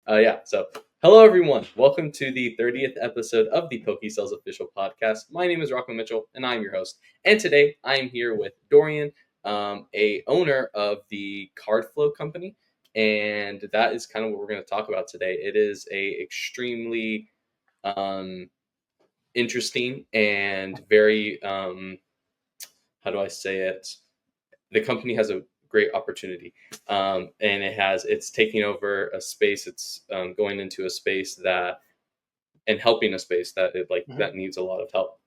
So hello everyone. Welcome to the 30th episode of the PokéSells official podcast. My name is Rocco Mitchell, and I'm your host. And today I am here with Doreann, a owner of the Cardflow company, and that is kind of what we're going to talk about today. It is a extremely interesting and very how do I say it? The company has a great opportunity, and it's taking over a space. It's going into a space that and helping a space that that needs a lot of help.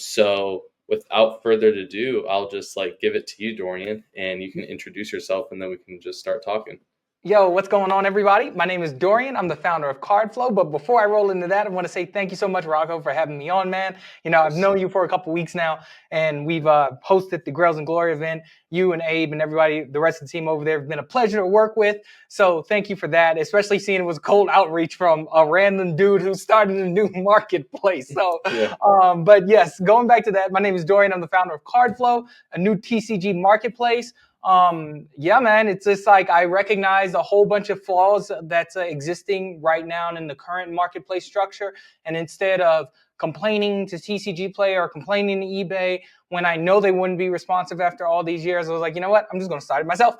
So without further ado, I'll just give it to you, Doreann, and you can introduce yourself, and then we can just start talking. Yo, what's going on, everybody? My name is Doreann. I'm the founder of Cardflow. But before I roll into that, I want to say thank you so much, Rocco, for having me on, man. You know, I've known you for a couple weeks now, and we've hosted the Grails and Glory event. You and Abe and everybody, the rest of the team over there, have been a pleasure to work with. So thank you for that, especially seeing it was cold outreach from a random dude who started a new marketplace. So, Yeah. But yes, going back to that, my name is Doreann. I'm the founder of Cardflow, a new TCG marketplace. Yeah, man, it's just I recognize a whole bunch of flaws that's existing right now in the current marketplace structure. And instead of complaining to TCG Player or complaining to eBay when I know they wouldn't be responsive after all these years, I was like, you know what? I'm just going to start it myself.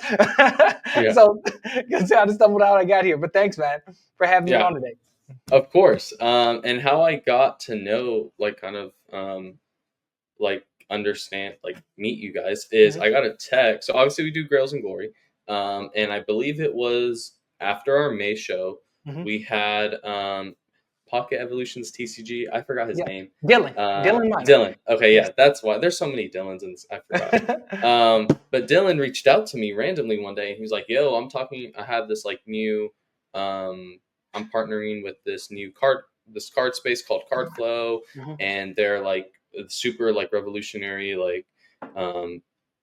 Yeah. So that's how I stumbled out I got here. But thanks, man, for having me on today. Of course. And how I got to know, understand, meet you guys is I got a text. So obviously we do Grails and Glory. And I believe it was after our May show, we had Pocket Evolution's TCG. I forgot his name. Dylan. Dylan. Dylan. Okay, yeah, that's why. There's so many Dylans, and I forgot. But Dylan reached out to me randomly one day, and he was like, "Yo, I have this new, I'm partnering with this card space called Cardflow, and they're super revolutionary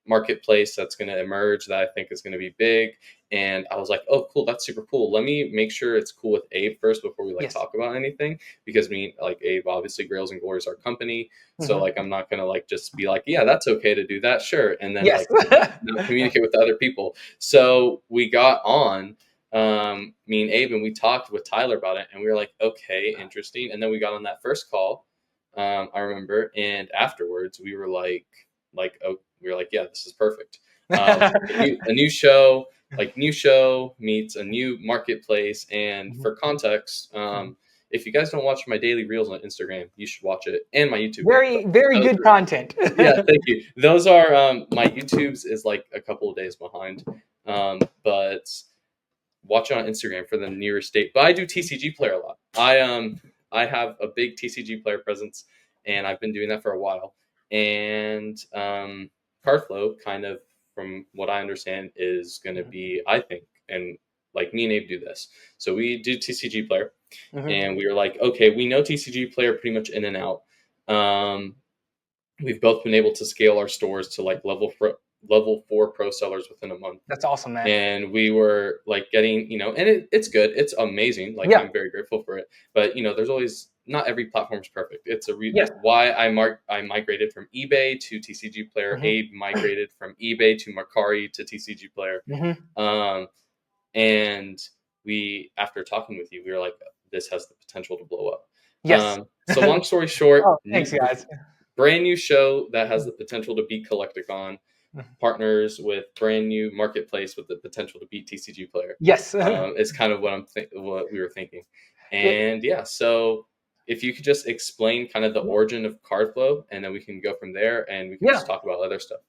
marketplace that's going to emerge that I think is going to be big." And I was like, "Oh, cool, that's super cool. Let me make sure it's cool with Abe first before we talk about anything, because Abe, obviously Grails and Glory is our company, so I'm not gonna just be like, yeah, that's okay to do that, sure, and then not communicate with the other people." So we got on, me and Abe, and we talked with Tyler about it, and we were like, okay, interesting. And then we got on that first call, I remember, and afterwards we were yeah, this is perfect. A new show meets a new marketplace. And for context, if you guys don't watch my daily reels on Instagram, you should watch it, and my YouTube. Very good content. Yeah, thank you. Those are my YouTube's is a couple of days behind, but watch it on Instagram for the nearest date. But I do TCG Player a lot. I have a big TCG Player presence, and I've been doing that for a while. And Cardflow, kind of from what I understand, is going to be, I think, and me and Abe do this. So we do TCG Player, and we were like, okay, we know TCG Player pretty much in and out. We've both been able to scale our stores to level 4 pro sellers within a month. That's awesome, man. And we were getting, and it's good. It's amazing. I'm very grateful for it. But, there's always, not every platform is perfect. It's why I migrated from eBay to TCG Player. Abe migrated from eBay to Mercari to TCG Player. And we, after talking with you, we were like, this has the potential to blow up. Yes. So long story short, thanks, guys. Brand new show that has the potential to beat Collecticon, partners with brand new marketplace with the potential to beat TCG Player. Yes. It's kind of what what we were thinking. And so if you could just explain kind of the origin of Cardflow, and then we can go from there, and we can just talk about other stuff.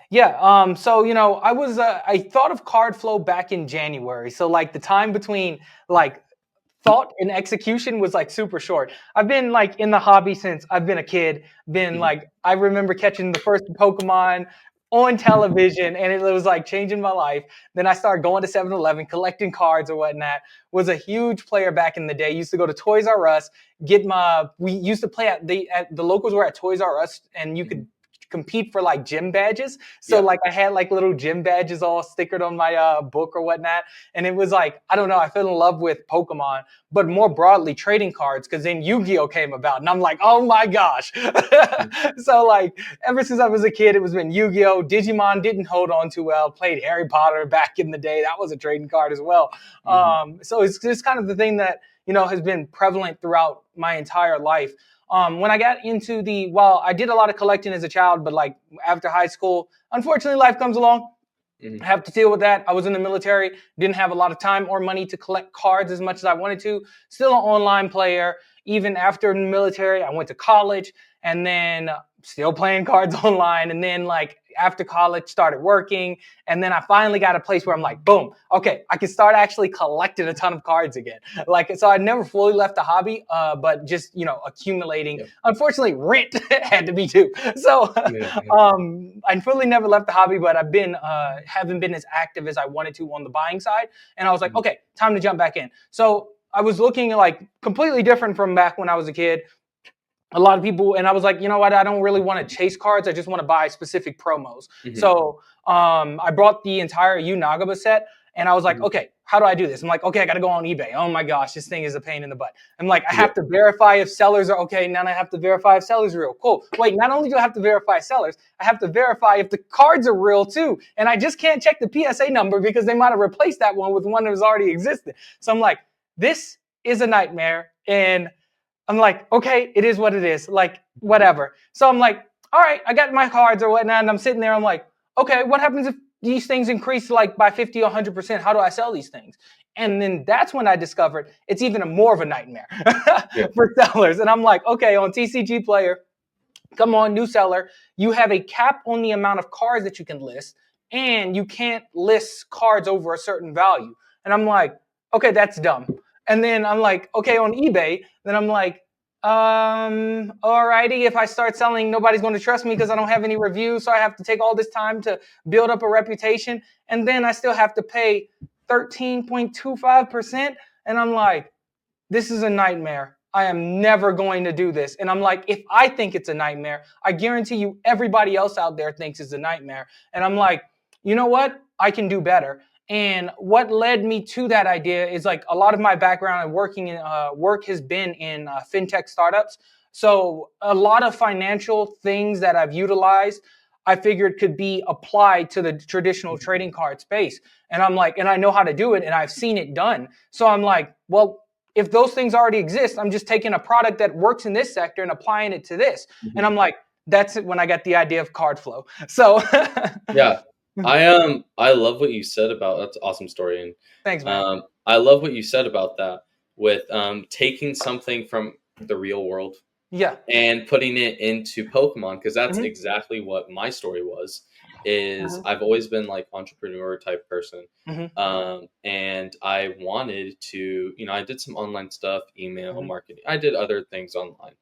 Yeah. So, I thought of Cardflow back in January. So the time between thought and execution was super short. I've been in the hobby since I've been a kid. I remember catching the first Pokemon on television, and it was changing my life. Then I started going to 7-Eleven, collecting cards or whatnot. Was a huge player back in the day. Used to go to Toys R Us, we used to play the locals were at Toys R Us, and you could compete for like gym badges. So like I had like little gym badges all stickered on my book or whatnot. And it was like, I don't know, I fell in love with Pokemon, but more broadly trading cards, because then Yu-Gi-Oh came about and I'm like, oh my gosh. So like ever since I was a kid, it was been Yu-Gi-Oh. Digimon didn't hold on too well. Played Harry Potter back in the day. That was a trading card as well. So it's just kind of the thing that, you know, has been prevalent throughout my entire life. When I got into I did a lot of collecting as a child, but like after high school, unfortunately life comes along. I have to deal with that. I was in the military, didn't have a lot of time or money to collect cards as much as I wanted to. Still an online player. Even after the military, I went to college and then still playing cards online. And then like after college, started working. And then I finally got a place where I'm like, boom, okay, I can start actually collecting a ton of cards again. Like, so I never fully left the hobby, but just, you know, accumulating. Yep. Unfortunately, rent had to be too. So I fully never left the hobby, but I've been, haven't been as active as I wanted to on the buying side. And I was like, okay, time to jump back in. So I was looking like completely different from back when I was a kid. A lot of people, and I was like, you know what? I don't really want to chase cards. I just want to buy specific promos. So I brought the entire Unagaba set, and I was like, okay, how do I do this? I'm like, okay, I got to go on eBay. Oh my gosh, this thing is a pain in the butt. I'm like, I have to verify if sellers are okay. Now I have to verify if sellers are real. Cool. Wait, not only do I have to verify sellers, I have to verify if the cards are real too. And I just can't check the PSA number because they might have replaced that one with one that was already existed. So I'm like, this is a nightmare. And I'm like, okay, it is what it is, like, whatever. So I'm like, all right, I got my cards or whatnot, and I'm sitting there, I'm like, okay, what happens if these things increase like by 50 or 100%? How do I sell these things? And then that's when I discovered it's even more of a nightmare for sellers. And I'm like, okay, on TCG Player, come on, new seller, you have a cap on the amount of cards that you can list, and you can't list cards over a certain value. And I'm like, okay, that's dumb. And then I'm like, okay, on eBay, then I'm like, alrighty, if I start selling, nobody's going to trust me because I don't have any reviews. So I have to take all this time to build up a reputation. And then I still have to pay 13.25%. And I'm like, this is a nightmare. I am never going to do this. And I'm like, if I think it's a nightmare, I guarantee you everybody else out there thinks it's a nightmare. And I'm like, you know what? I can do better. And what led me to that idea is like a lot of my background and working in work has been in fintech startups. So a lot of financial things that I've utilized, I figured could be applied to the traditional trading card space. And I'm like, and I know how to do it and I've seen it done. So I'm like, well, if those things already exist, I'm just taking a product that works in this sector and applying it to this. And I'm like, that's it when I got the idea of Cardflow. So yeah. I love what you said about that's an awesome story, and thanks, man. I love what you said about that with taking something from the real world, and putting it into Pokemon, because that's exactly what my story was. Is I've always been like entrepreneur type person, and I wanted to, you know, I did some online stuff, email marketing, I did other things online,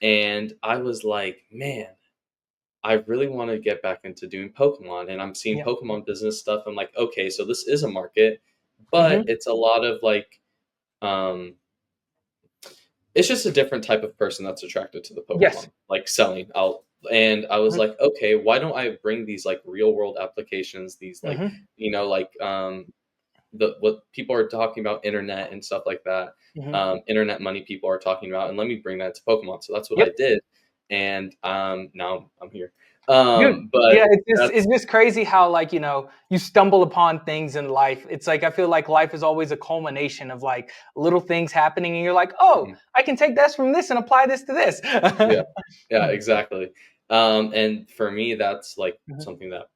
and I was like, man, I really want to get back into doing Pokemon, and I'm seeing Pokemon business stuff. I'm like, okay, so this is a market, but it's a lot of like, it's just a different type of person that's attracted to the Pokemon, like selling out. And I was like, okay, why don't I bring these like real world applications, these like, you know, like what people are talking about, internet and stuff like that, internet money people are talking about, and let me bring that to Pokemon. So that's what I did. And now I'm here. But yeah, it's just crazy how, like, you know, you stumble upon things in life. It's like I feel like life is always a culmination of like little things happening, and you're like, oh, I can take this from this and apply this to this. yeah, exactly. And for me, that's like something that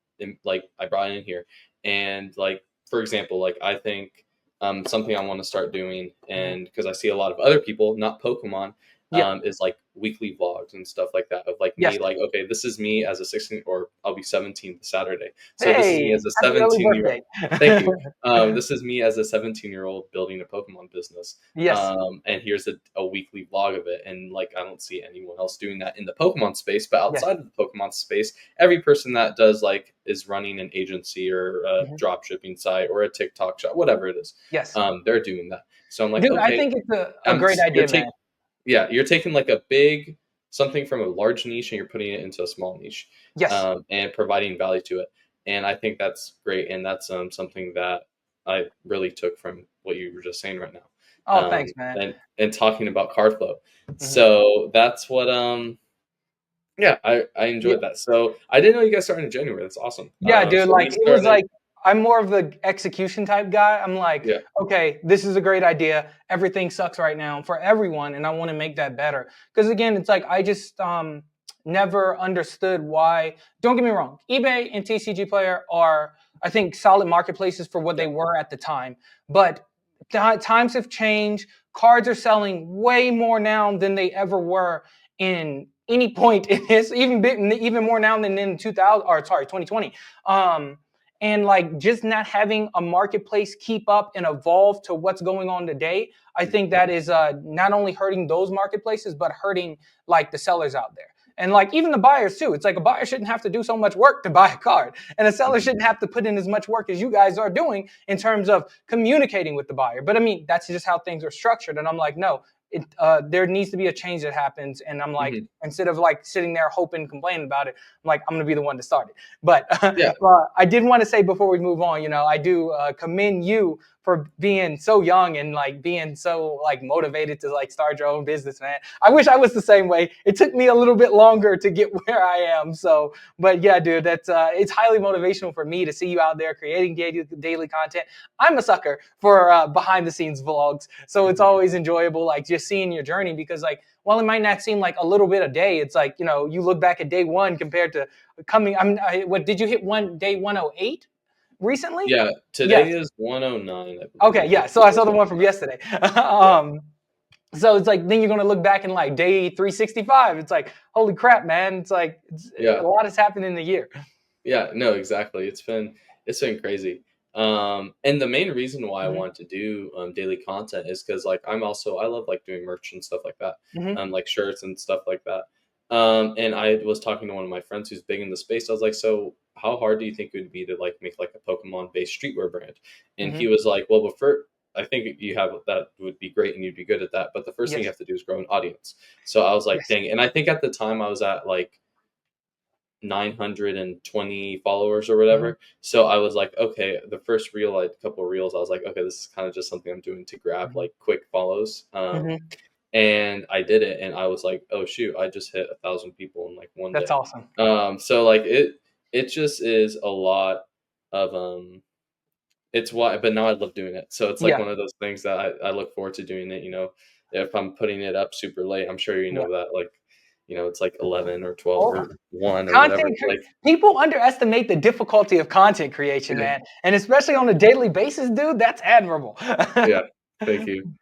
like I brought in here, and like for example, like I think something I want to start doing, and because I see a lot of other people, not Pokemon, is like weekly vlogs and stuff like that of like me, like, okay, this is me as a 16, or I'll be 17 Saturday. So this is me as a 17-year-old. Thank you. This is me as a 17-year-old building a Pokemon business. And here's a weekly vlog of it. And like, I don't see anyone else doing that in the Pokemon space, but outside of the Pokemon space, every person that does like is running an agency or a drop shipping site or a TikTok shop, whatever it is. They're doing that. So I'm like, dude, okay, I think it's a great idea, man. Yeah, you're taking like a big something from a large niche and you're putting it into a small niche, Yes. and providing value to it. And I think that's great, and that's something that I really took from what you were just saying right now. Oh, thanks, man. And talking about Cardflow. So that's what yeah, I enjoyed that. So I didn't know you guys started in January. That's awesome. Yeah, dude. So Like it was like I'm more of the execution type guy. I'm like, yeah, okay, this is a great idea. Everything sucks right now for everyone, and I want to make that better. Because again, it's like I just never understood why. Don't get me wrong, eBay and TCG Player are, I think, solid marketplaces for what they were at the time. But times have changed. Cards are selling way more now than they ever were in any point in this, even more now than in 2020. And like just not having a marketplace keep up and evolve to what's going on today, I think that is not only hurting those marketplaces, but hurting like the sellers out there. And like even the buyers too. It's like a buyer shouldn't have to do so much work to buy a card. And a seller shouldn't have to put in as much work as you guys are doing in terms of communicating with the buyer. But I mean, that's just how things are structured. And I'm like, no, there needs to be a change that happens. And I'm like, instead of like sitting there hoping, complaining about it, I'm like, I'm going to be the one to start it. But I did want to say before we move on, I do commend you for being so young and like being so like motivated to like start your own business, man. I wish I was the same way. It took me a little bit longer to get where I am. So, but yeah, dude, that's it's highly motivational for me to see you out there creating daily content. I'm a sucker for behind the scenes vlogs. So it's always enjoyable, like just seeing your journey, because like, while it might not seem like a little bit a day, it's like, you look back at day one compared to what did you hit day 108? Recently? Yeah, today is 109. Okay, yeah. So I saw the one from yesterday. So it's like then you're gonna look back in like day 365. It's like, holy crap, man! It's like a lot has happened in the year. Yeah, no, exactly. It's been crazy. And the main reason why I want to do daily content is because like I love like doing merch and stuff like that, like shirts and stuff like that. And I was talking to one of my friends who's big in the space. I was like, so how hard do you think it would be to like make like a Pokemon based streetwear brand? And he was like, well, I think you have that would be great and you'd be good at that. But the first thing you have to do is grow an audience. So I was like, dang. And I think at the time I was at like 920 followers or whatever. So I was like, okay, the first reel, like a couple of reels, I was like, okay, this is kind of just something I'm doing to grab like quick follows. And I did it, and I was like, "Oh shoot! I just hit 1,000 people in like one day." That's awesome. So like it just is a lot of It's why, but now I love doing it. So it's like one of those things that I look forward to doing it. If I'm putting it up super late, I'm sure that like, it's like 11 or 12 or 1 or whatever. Like people underestimate the difficulty of content creation, man, and especially on a daily basis, dude. That's admirable. Yeah, thank you.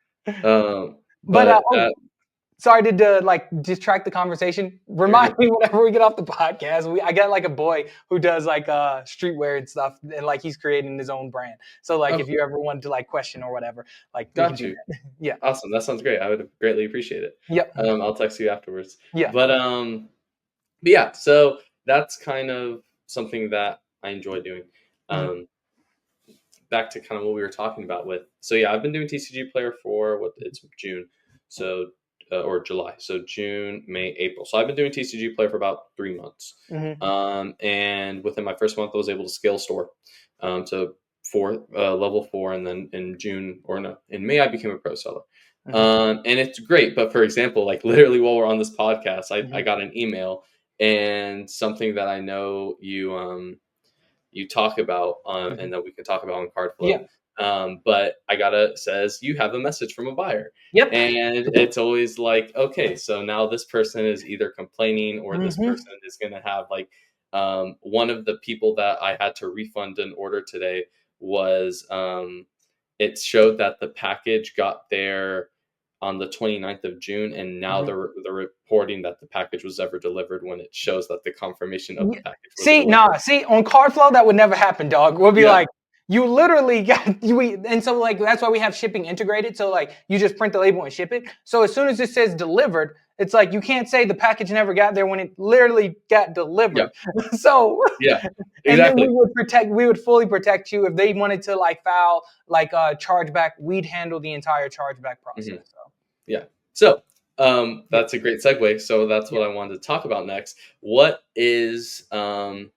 Sorry to like distract the conversation. Remind me whenever we get off the podcast. I got like a boy who does like streetwear and stuff, and like he's creating his own brand. So like if you ever wanted to like question or whatever, like got you. Yeah, awesome. That sounds great. I would greatly appreciate it. Yep. I'll text you afterwards. Yeah. But yeah. So that's kind of something that I enjoy doing. Back to kind of what we were talking about with. So yeah, I've been doing TCG Player for it's June. So. Or July, so June, May, April. So I've been doing TCG Player for about 3 months. And within my first month, I was able to scale store to level 4, and then in May, I became a pro seller. And it's great. But for example, like literally while we're on this podcast, I got an email, and something that I know you talk about, and that we can talk about on Cardflow. Yeah. But says you have a message from a buyer. Yep. And it's always like, okay, so now this person is either complaining or this person is going to have like, one of the people that I had to refund an order today was, it showed that the package got there on the 29th of June, and now they're reporting that the package was ever delivered when it shows that the confirmation of the package was delivered. On Cardflow, that would never happen, dog. We'll be like, you literally and so like that's why we have shipping integrated. So like you just print the label and ship it. So as soon as it says delivered, it's like you can't say the package never got there when it literally got delivered. So exactly. And then we would fully protect you if they wanted to like file like a chargeback. We'd handle the entire chargeback process. So That's a great segue. So that's what I wanted to talk about next. What is I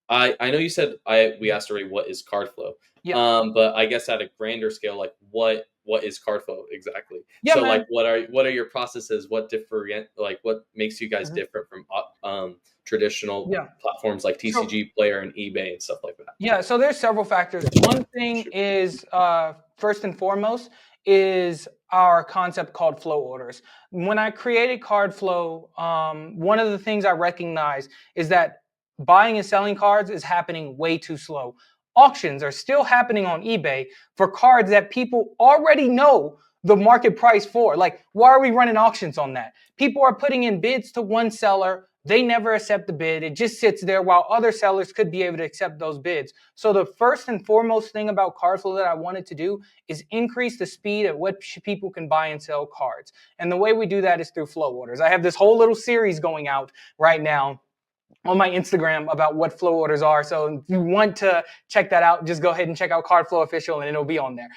know you said we asked already what is Cardflow. Yeah. But I guess at a grander scale, like what is Cardflow exactly? Yeah, So man. like what are your processes? What makes you guys different from traditional Yeah. platforms like So TCG Player and eBay and stuff like that? yeah, so there's several factors. One thing Sure. is first and foremost is our concept called flow orders. When I created Cardflow, one of the things I recognize is that buying and selling cards is happening way too slow. Auctions are still happening on eBay for cards that people already know the market price for. Like, why are we running auctions on that? People are putting in bids to one seller. They never accept the bid. It just sits there while other sellers could be able to accept those bids. So the first and foremost thing about Cardflow that I wanted to do is increase the speed at which people can buy and sell cards. And the way we do that is through flow orders. I have this whole little series going out right now on my Instagram about what flow orders are. So if you want to check that out, just go ahead and check out Cardflow Official and it'll be on there.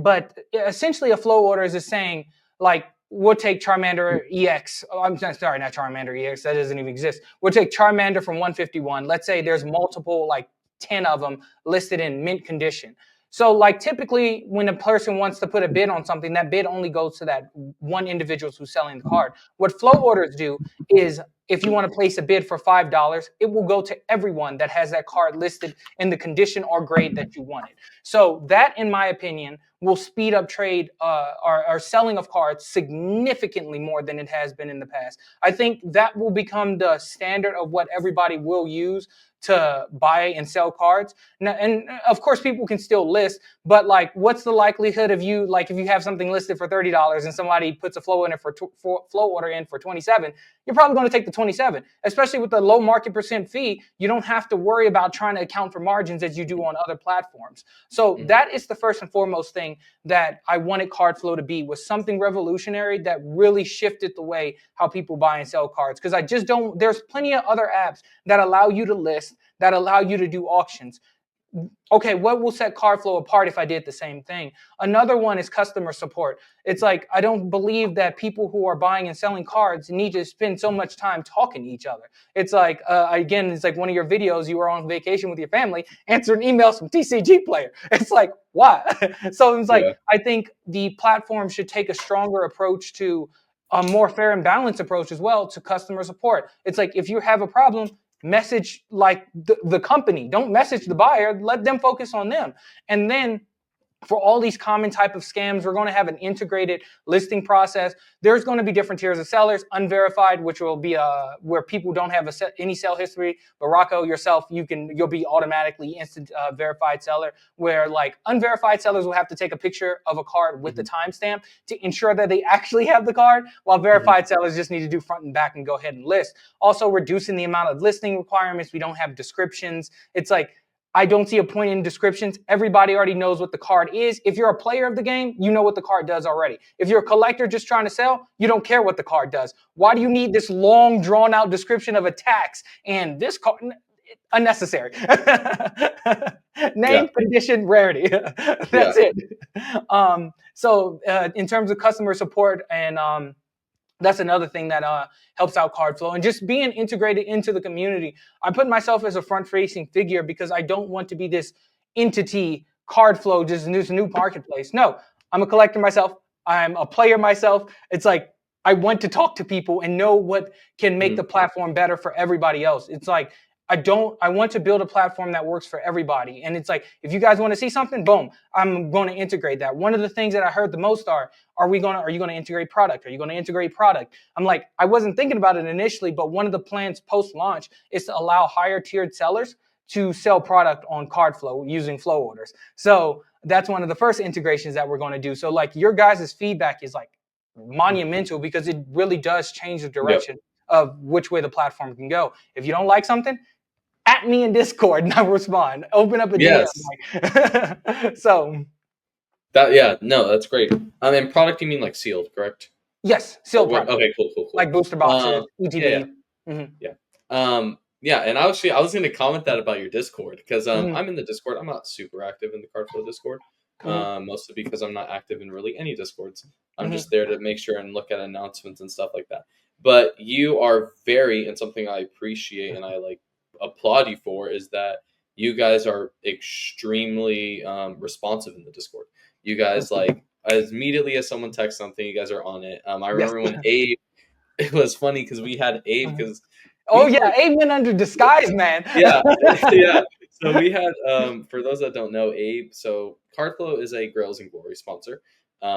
But essentially a flow order is just saying, like, we'll take Charmander EX. Oh, I'm sorry, not Charmander EX. That doesn't even exist. We'll take Charmander from 151. Let's say there's multiple, like 10 of them listed in mint condition. So, like, typically when a person wants to put a bid on something, that bid only goes to that one individual who's selling the card. What flow orders do is, if you want to place a bid for $5, it will go to everyone that has that card listed in the condition or grade that you wanted. So that, in my opinion, will speed up trade or selling of cards significantly more than it has been in the past. I think that will become the standard of what everybody will use to buy and sell cards. Now, and of course, people can still list, but like, what's the likelihood of you, like, if you have something listed for $30 and somebody puts a flow in it flow order in for 27, you're probably going to take the 27, especially with the low market percent fee. You don't have to worry about trying to account for margins as you do on other platforms. So that is the first and foremost thing that I wanted Cardflow to be, was something revolutionary that really shifted the way how people buy and sell cards. Because I just don't, there's plenty of other apps that allow you to list, that allow you to do auctions. Okay, what will set Cardflow apart if I did the same thing? Another one is customer support. It's like, I don't believe that people who are buying and selling cards need to spend so much time talking to each other. It's like, again, it's like one of your videos, you were on vacation with your family, answering emails from TCG Player. It's like, why? So it's like, I think the platform should take a stronger approach to a more fair and balanced approach as well to customer support. It's like, if you have a problem, message like the company. Don't message the buyer. Let them focus on them. And then for all these common type of scams, we're going to have an integrated listing process. There's going to be different tiers of sellers: unverified, which will be where people don't have any sell history. But Rocco, yourself, you'll be automatically instant verified seller. Where like unverified sellers will have to take a picture of a card with the timestamp to ensure that they actually have the card, while verified sellers just need to do front and back and go ahead and list. Also reducing the amount of listing requirements. We don't have descriptions. It's like, I don't see a point in descriptions. Everybody already knows what the card is. If you're a player of the game, you know what the card does already. If you're a collector just trying to sell, you don't care what the card does. Why do you need this long, drawn-out description of attacks and this card? Unnecessary. Name, condition, rarity. That's it. So in terms of customer support, and that's another thing that helps out Cardflow, and just being integrated into the community. I put myself as a front-facing figure because I don't want to be this entity, Cardflow, just this new marketplace. No, I'm a collector myself. I'm a player myself. It's like, I want to talk to people and know what can make the platform better for everybody else. It's like, I want to build a platform that works for everybody. And it's like, if you guys want to see something, boom, I'm going to integrate that. One of the things that I heard the most are you going to integrate product? Are you going to integrate product? I'm like, I wasn't thinking about it initially, but one of the plans post-launch is to allow higher tiered sellers to sell product on Cardflow using flow orders. So that's one of the first integrations that we're going to do. So like, your guys' feedback is like monumental, because it really does change the direction of which way the platform can go. If you don't like something, at me in Discord and I'll respond. Open up a DM. So no, that's great. And product, you mean like sealed, correct? Yes, sealed product. Okay, cool. Like booster boxes, ETB. And I was going to comment that about your Discord, because I'm in the Discord. I'm not super active in the Cardflow Discord. mostly because I'm not active in really any Discords. I'm just there to make sure and look at announcements and stuff like that. But you are and something I appreciate and I like applaud you for is that you guys are extremely responsive in the Discord. You guys like as immediately as someone texts something, you guys are on it. I remember when Abe. It was funny because we had Abe because. Abe went under disguise, man. Yeah. So we had, for those that don't know, Abe. So Cardflow is a Grails and Glory sponsor.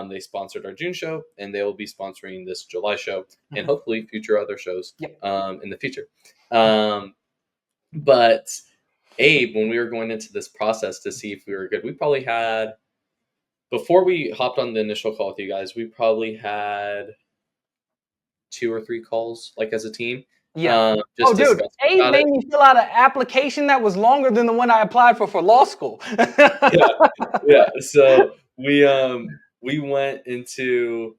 They sponsored our June show, and they will be sponsoring this July show, and hopefully future other shows in the future. But Abe, when we were going into this process to see if we were good, we probably had, before we hopped on the initial call with you guys, we probably had 2 or 3 calls, like as a team. Yeah. Dude, Abe made me fill out an application that was longer than the one I applied for law school. Yeah. So we went into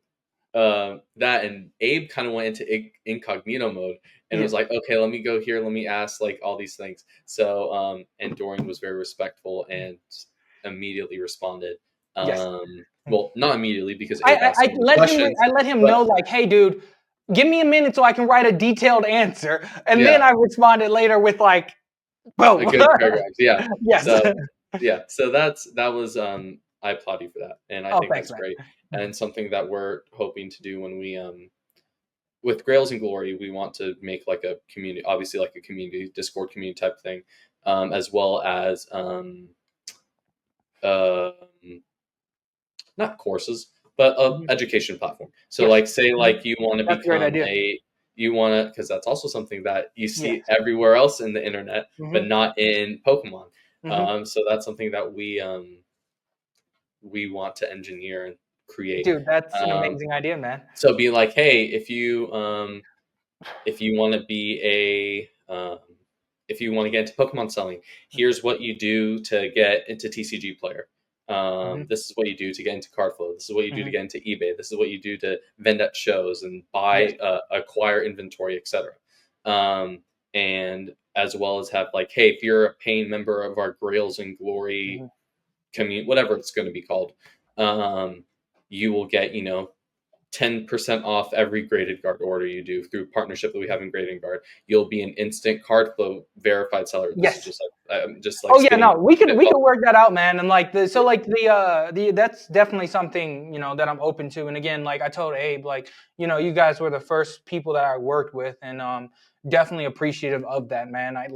that, and Abe kind of went into incognito mode and was like, okay, let me go here, let me ask like all these things. So and Doreann was very respectful and immediately responded. Well, not immediately because I let him know like, hey, dude, give me a minute so I can write a detailed answer, and then I responded later with like, boom. A good paragraph. Yeah. Yes. So that was I applaud you for that, and I think that's great, and something that we're hoping to do when we with Grails and Glory, we want to make like a community, obviously like a community Discord community type thing, as well as not courses, but education platform. So like say like you want to become because that's also something that you see everywhere else in the internet, but not in Pokemon. So that's something that we want to engineer and create. Dude, that's an amazing idea, man. So be like, hey, if you want to be if you want to get into Pokemon selling, here's what you do to get into TCG Player. This is what you do to get into Cardflow. This is what you do to get into eBay. This is what you do to vend at shows and buy, acquire inventory, etc. And as well as have like, hey, if you're a paying member of our Grails and Glory community, whatever it's going to be called, you will get 10% off every graded guard order you do through partnership that we have in Grading Guard. You'll be an instant Cardflow verified seller. This is just like we can work that out, man. And like the that's definitely something that I'm open to. And again, like I told Abe, like you guys were the first people that I worked with, and definitely appreciative of that, man. I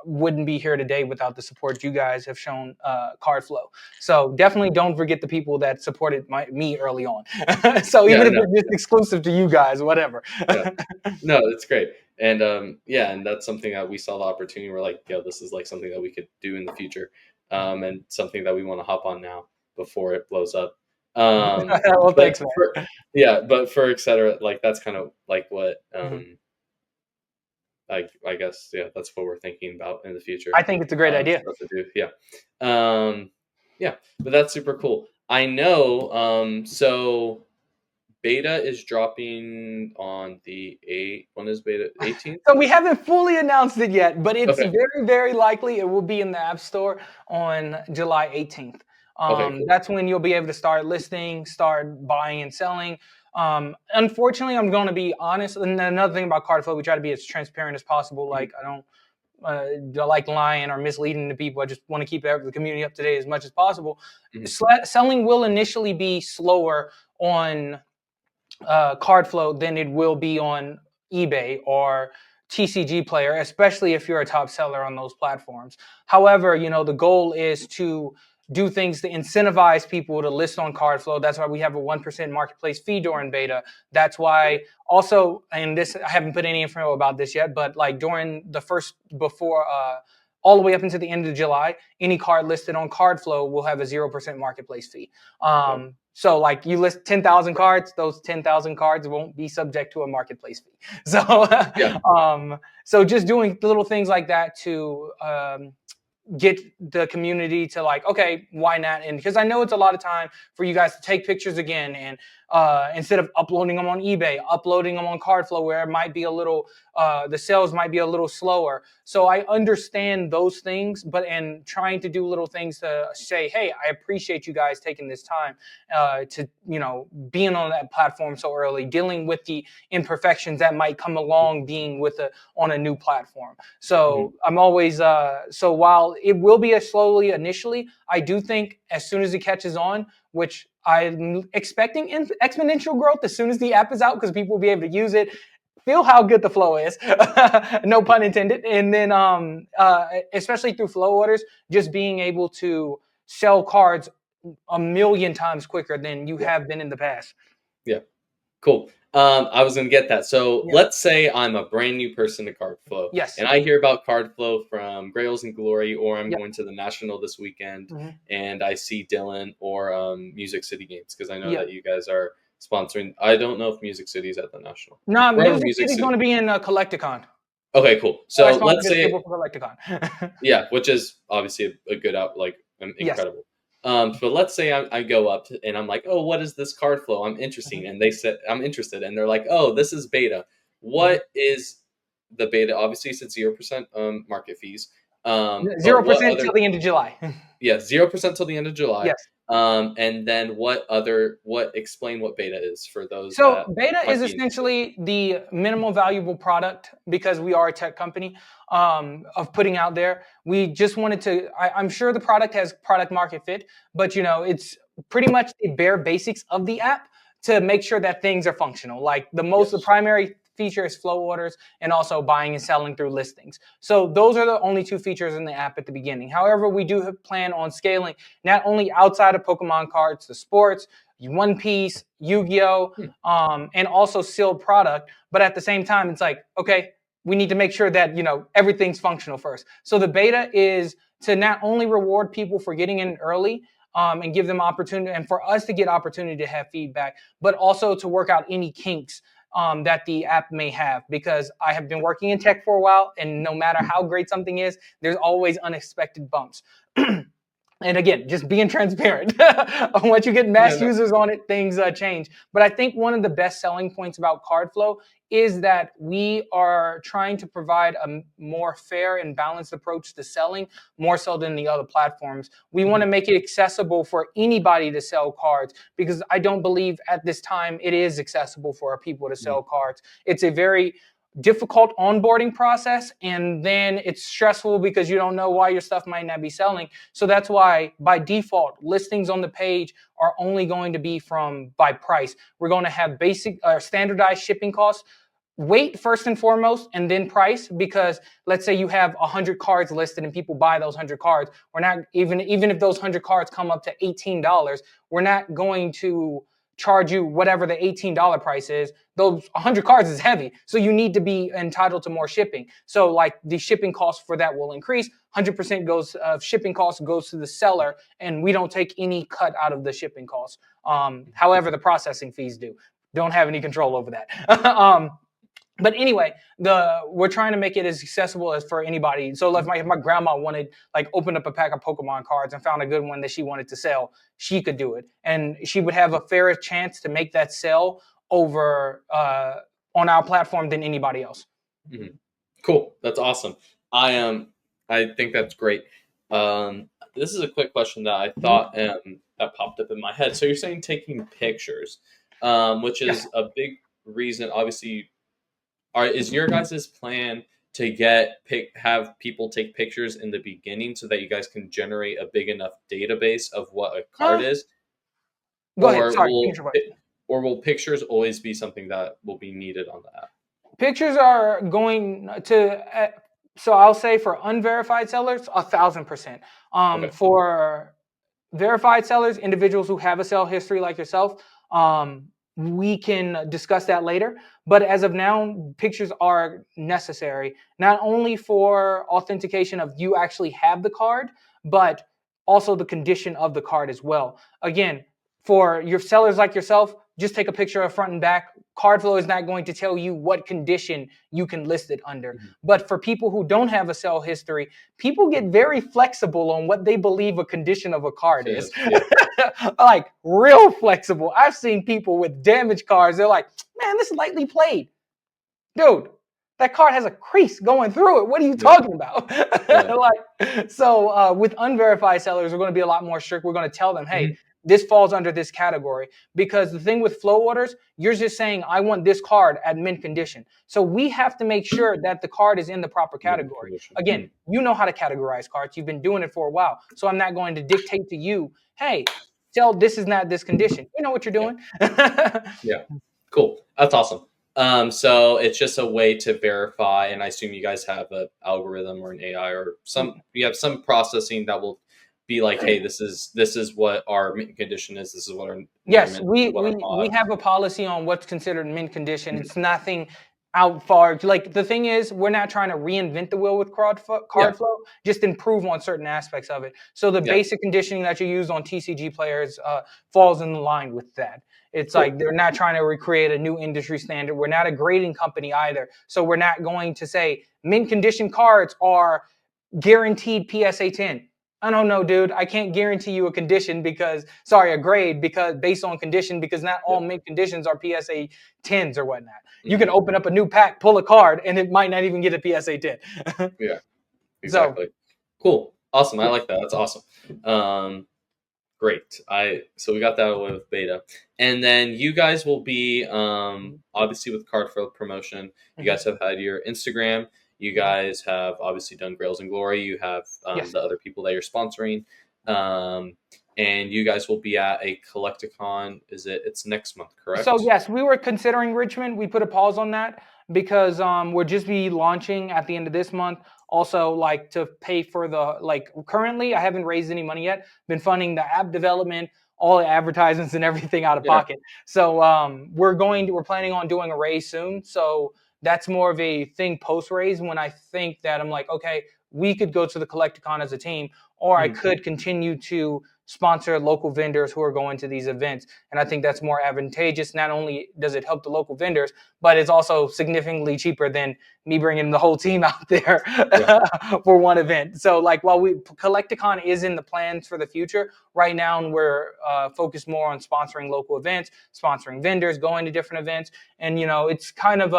wouldn't be here today without the support you guys have shown Cardflow. So definitely don't forget the people that supported me early on. So even if it's just exclusive to you guys, whatever. No, it's great. And and that's something that we saw the opportunity. We're like, this is like something that we could do in the future, and something that we want to hop on now before it blows up. Well, thanks, man. But for etc. Like that's kind of like what I guess that's what we're thinking about in the future. I think it's a great idea. To do. But that's super cool. I know. So beta is dropping on the 8th. When is beta? 18th? So we haven't fully announced it yet, but it's very, very likely it will be in the App Store on July 18th. Cool. That's when you'll be able to start listing, start buying and selling. Unfortunately, I'm going to be honest. And another thing about Cardflow, we try to be as transparent as possible. Like I don't like lying or misleading to people. I just want to keep the community up to date as much as possible. Selling will initially be slower on Cardflow than it will be on eBay or TCG Player, especially if you're a top seller on those platforms. However, the goal is to do things to incentivize people to list on Cardflow. That's why we have a 1% marketplace fee during beta. That's why also, and this, I haven't put any info about this yet, but like during the before all the way up into the end of July, any card listed on Cardflow will have a 0% marketplace fee. So like you list 10,000 cards, those 10,000 cards won't be subject to a marketplace fee. So, so just doing little things like that to get the community to like, okay, why not? And because I know it's a lot of time for you guys to take pictures again, and instead of uploading them on eBay, uploading them on Cardflow, where it might be a little, the sales might be a little slower. So I understand those things, and trying to do little things to say, hey, I appreciate you guys taking this time to, being on that platform so early, dealing with the imperfections that might come along being on a new platform. So I'm always, so while it will be slowly initially, I do think as soon as it catches on, which I'm expecting exponential growth as soon as the app is out, because people will be able to use it, feel how good the flow is, no pun intended. And then especially through flow orders, just being able to sell cards a million times quicker than you have been in the past. Yeah. Cool. I was going to get that. So let's say I'm a brand new person to Cardflow. Yes. And I hear about Cardflow from Grails and Glory, or I'm going to the National this weekend, and I see Dylan or Music City Games, because I know that you guys are sponsoring. I don't know if Music City is at the National. No, Music City is going to be in Collecticon. Okay, cool. So let's say Collecticon. Yeah, which is obviously a good out, like incredible. But let's say I go up and I'm like, oh, what is this Cardflow? I'm interested. And they said, I'm interested. And they're like, oh, this is beta. What is the beta? Obviously, it's 0% market fees. 0% till the end of July. Yeah, 0% till the end of July. Yes. And then explain what beta is for those. So beta is essentially the minimal valuable product, because we are a tech company, of putting out there. We just wanted to, I'm sure the product has product market fit, but it's pretty much the bare basics of the app to make sure that things are functional. Like the primary feature is flow orders, and also buying and selling through listings. So those are the only two features in the app at the beginning. However, we do plan on scaling not only outside of Pokemon cards, the sports, One Piece, Yu-Gi-Oh, and also sealed product. But at the same time, it's like, okay, we need to make sure that, everything's functional first. So the beta is to not only reward people for getting in early, and give them opportunity, and for us to get opportunity to have feedback, but also to work out any kinks that the app may have, because I have been working in tech for a while, and no matter how great something is, there's always unexpected bumps. And again, just being transparent. Once you get mass users on it, things change. But I think one of the best selling points about Cardflow is that we are trying to provide a more fair and balanced approach to selling, more so than the other platforms. We want to make it accessible for anybody to sell cards, because I don't believe at this time it is accessible for people to sell cards. It's a very difficult onboarding process, and then it's stressful because you don't know why your stuff might not be selling. So that's why by default, listings on the page are only going to be by price. We're going to have basic standardized shipping costs. Weight first and foremost, and then price, because let's say you have 100 cards listed and people buy those 100 cards. We're not, even if those 100 cards come up to $18, we're not going to charge you whatever the $18 price is. Those 100 cards is heavy, so you need to be entitled to more shipping. So like the shipping cost for that will increase. 100% of shipping costs goes to the seller, and we don't take any cut out of the shipping costs. However, the processing fees don't have any control over that. But anyway, we're trying to make it as accessible as for anybody. So if my grandma opened up a pack of Pokemon cards and found a good one that she wanted to sell, she could do it. And she would have a fairer chance to make that sell over on our platform than anybody else. Mm-hmm. Cool. That's awesome. I think that's great. This is a quick question that I thought that popped up in my head. So you're saying taking pictures, which is a big reason, obviously. Is your guys' plan to have people take pictures in the beginning so that you guys can generate a big enough database of what a card is? Go ahead. Sorry. Or will pictures always be something that will be needed on the app? Pictures are going to. So I'll say for unverified sellers, 1,000%. For verified sellers, individuals who have a sell history like yourself, we can discuss that later. But as of now, pictures are necessary, not only for authentication of you actually have the card, but also the condition of the card as well. Again, for your sellers like yourself, just take a picture of front and back, Cardflow is not going to tell you what condition you can list it under. But for people who don't have a sell history, people get very flexible on what they believe a condition of a card is. Yeah. Like real flexible. I've seen people with damaged cards. They're like, man, this is lightly played. Dude, that card has a crease going through it. What are you talking about? Like, so with unverified sellers, we're going to be a lot more strict. We're going to tell them, hey, this falls under this category. Because the thing with flow orders, you're just saying, I want this card at mint condition. So we have to make sure that the card is in the proper category. Again, you know how to categorize cards. You've been doing it for a while. So I'm not going to dictate to you, hey, tell this is not this condition. You know what you're doing. Yeah. Cool. That's awesome. So it's just a way to verify, and I assume you guys have an algorithm or an AI or you have some processing that will be like, hey, this is what our mint condition is. This is what our yes, we have a policy on what's considered mint condition. It's nothing out far. Like the thing is, we're not trying to reinvent the wheel with Cardflow, just improve on certain aspects of it. So the basic conditioning that you use on TCG players falls in line with that. It's like they're not trying to recreate a new industry standard. We're not a grading company either. So we're not going to say mint condition cards are guaranteed PSA 10. I don't know, dude. I can't guarantee you a grade because based on condition, because not all mint conditions are PSA 10s or whatnot. You can open up a new pack, pull a card, and it might not even get a PSA 10. Yeah, exactly. Cool. Awesome. I like that. That's awesome. Great. So we got that with beta. And then you guys will be obviously with Cardflow promotion. You guys have had your Instagram. You guys have obviously done Grails and Glory. You have the other people that you're sponsoring. And you guys will be at a Collecticon. It's next month, correct? So yes, we were considering Richmond. We put a pause on that because we'll just be launching at the end of this month. Also, like to pay for currently I haven't raised any money yet. Been funding the app development, all the advertisements and everything out of pocket. So we're planning on doing a raise soon. So that's more of a thing post raise when I think that I'm like, okay, we could go to the Collecticon as a team, or I could continue to sponsor local vendors who are going to these events. And I think that's more advantageous. Not only does it help the local vendors, but it's also significantly cheaper than me bringing the whole team out there for one event. So like while Collecticon is in the plans for the future, right now we're focused more on sponsoring local events, sponsoring vendors, going to different events. And, it's kind of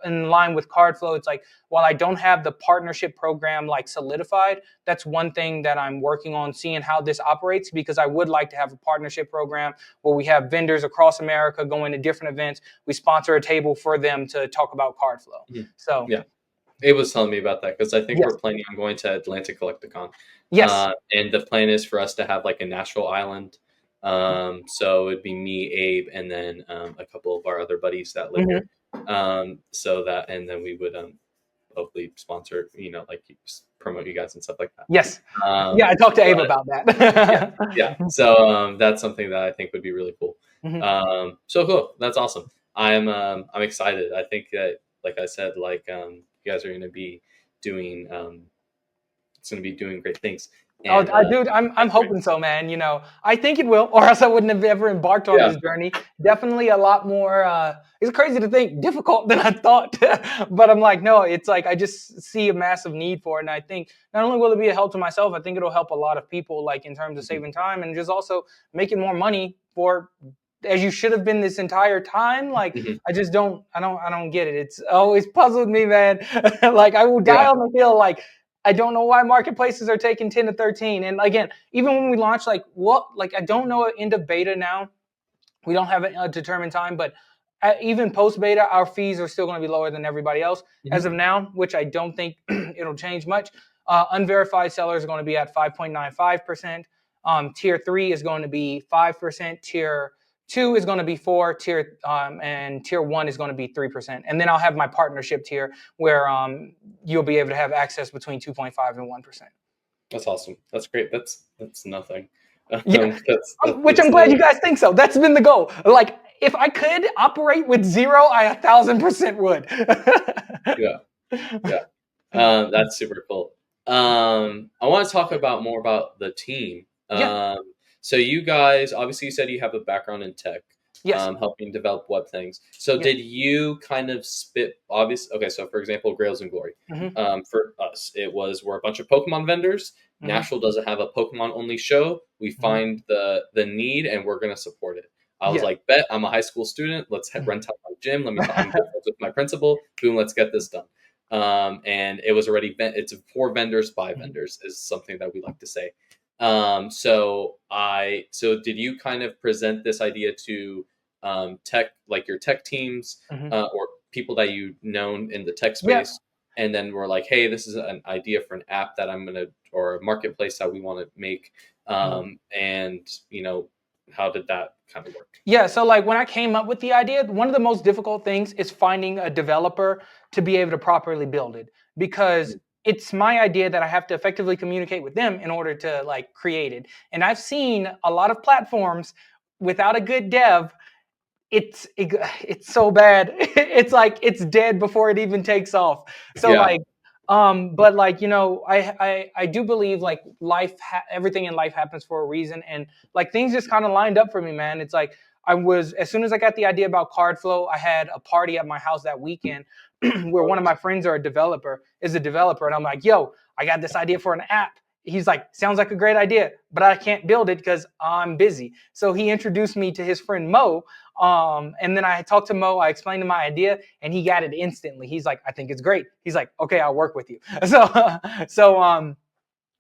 in line with Cardflow. It's like, while I don't have the partnership program like solidified, that's one thing that I'm working on, seeing how this operates, because I would like to have a partnership program where we have vendors across America going to different events. We sponsor a table for them to talk about Cardflow. So Abe was telling me about that because I think we're planning on going to Atlantic Collecticon. Yes. And the plan is for us to have like a Nashville Island. So it'd be me, Abe, and then a couple of our other buddies that live here. And then we would hopefully sponsor, like promote you guys and stuff like that. Yes. I talked to Abe about that. So that's something that I think would be really cool. So cool. That's awesome. I'm excited. I think that, like I said, you guys are going to be doing it's going to be doing great things. And, dude, I'm hoping so, man. I think it will, or else I wouldn't have ever embarked on this journey. Definitely a lot more. It's crazy to think difficult than I thought, but I'm like, no, it's like I just see a massive need for it, and I think not only will it be a help to myself, I think it'll help a lot of people, like in terms of saving time and just also making more money for. As you should have been this entire time. Like, I just don't get it. It's always puzzled me, man. Like I will die on the hill. Like, I don't know why marketplaces are taking 10 to 13. And again, even when we launch, I don't know end of beta now. We don't have a determined time, but even post beta, our fees are still going to be lower than everybody else as of now, which I don't think it'll change much. Unverified sellers are going to be at 5.95%. Tier 3 is going to be 5%. Tier 2 is going to be 4%, and tier 1 is going to be 3%. And then I'll have my partnership tier where you'll be able to have access between 2.5 and 1%. That's awesome. That's great. That's nothing. Which I'm glad you guys think so. That's been the goal. Like, if I could operate with 0, I 1,000% would. That's super cool. I want to talk more about the team. So you guys, obviously you said you have a background in tech. Yes. Helping develop web things. So did you kind of spit obvious? Okay, so for example, Grails and Glory. For us, we're a bunch of Pokemon vendors. Nashville doesn't have a Pokemon only show. We find the need and we're gonna support it. I was like, bet, I'm a high school student. Let's rent out my gym. I'm good friends with my principal. Boom, let's get this done. And it was already it's for vendors by vendors is something that we like to say. So did you kind of present this idea to tech, like your tech teams or people that you known in the tech space, and then we're like, hey, this is an idea for an app that or a marketplace that we want to make, and how did that kind of work? Yeah, so like when I came up with the idea, one of the most difficult things is finding a developer to be able to properly build it, because it's my idea that I have to effectively communicate with them in order to like create it. And I've seen a lot of platforms without a good dev. It's so bad. It's like it's dead before it even takes off. So but like I do believe like everything in life happens for a reason, and like things just kind of lined up for me, man. It's like as soon as I got the idea about Cardflow, I had a party at my house that weekend where one of my friends is a developer, and I'm like, yo, I got this idea for an app. He's like, sounds like a great idea, but I can't build it because I'm busy. So he introduced me to his friend Mo. And then I talked to Mo, I explained him my idea, and he got it instantly. He's like, I think it's great. He's like, okay, I'll work with you. So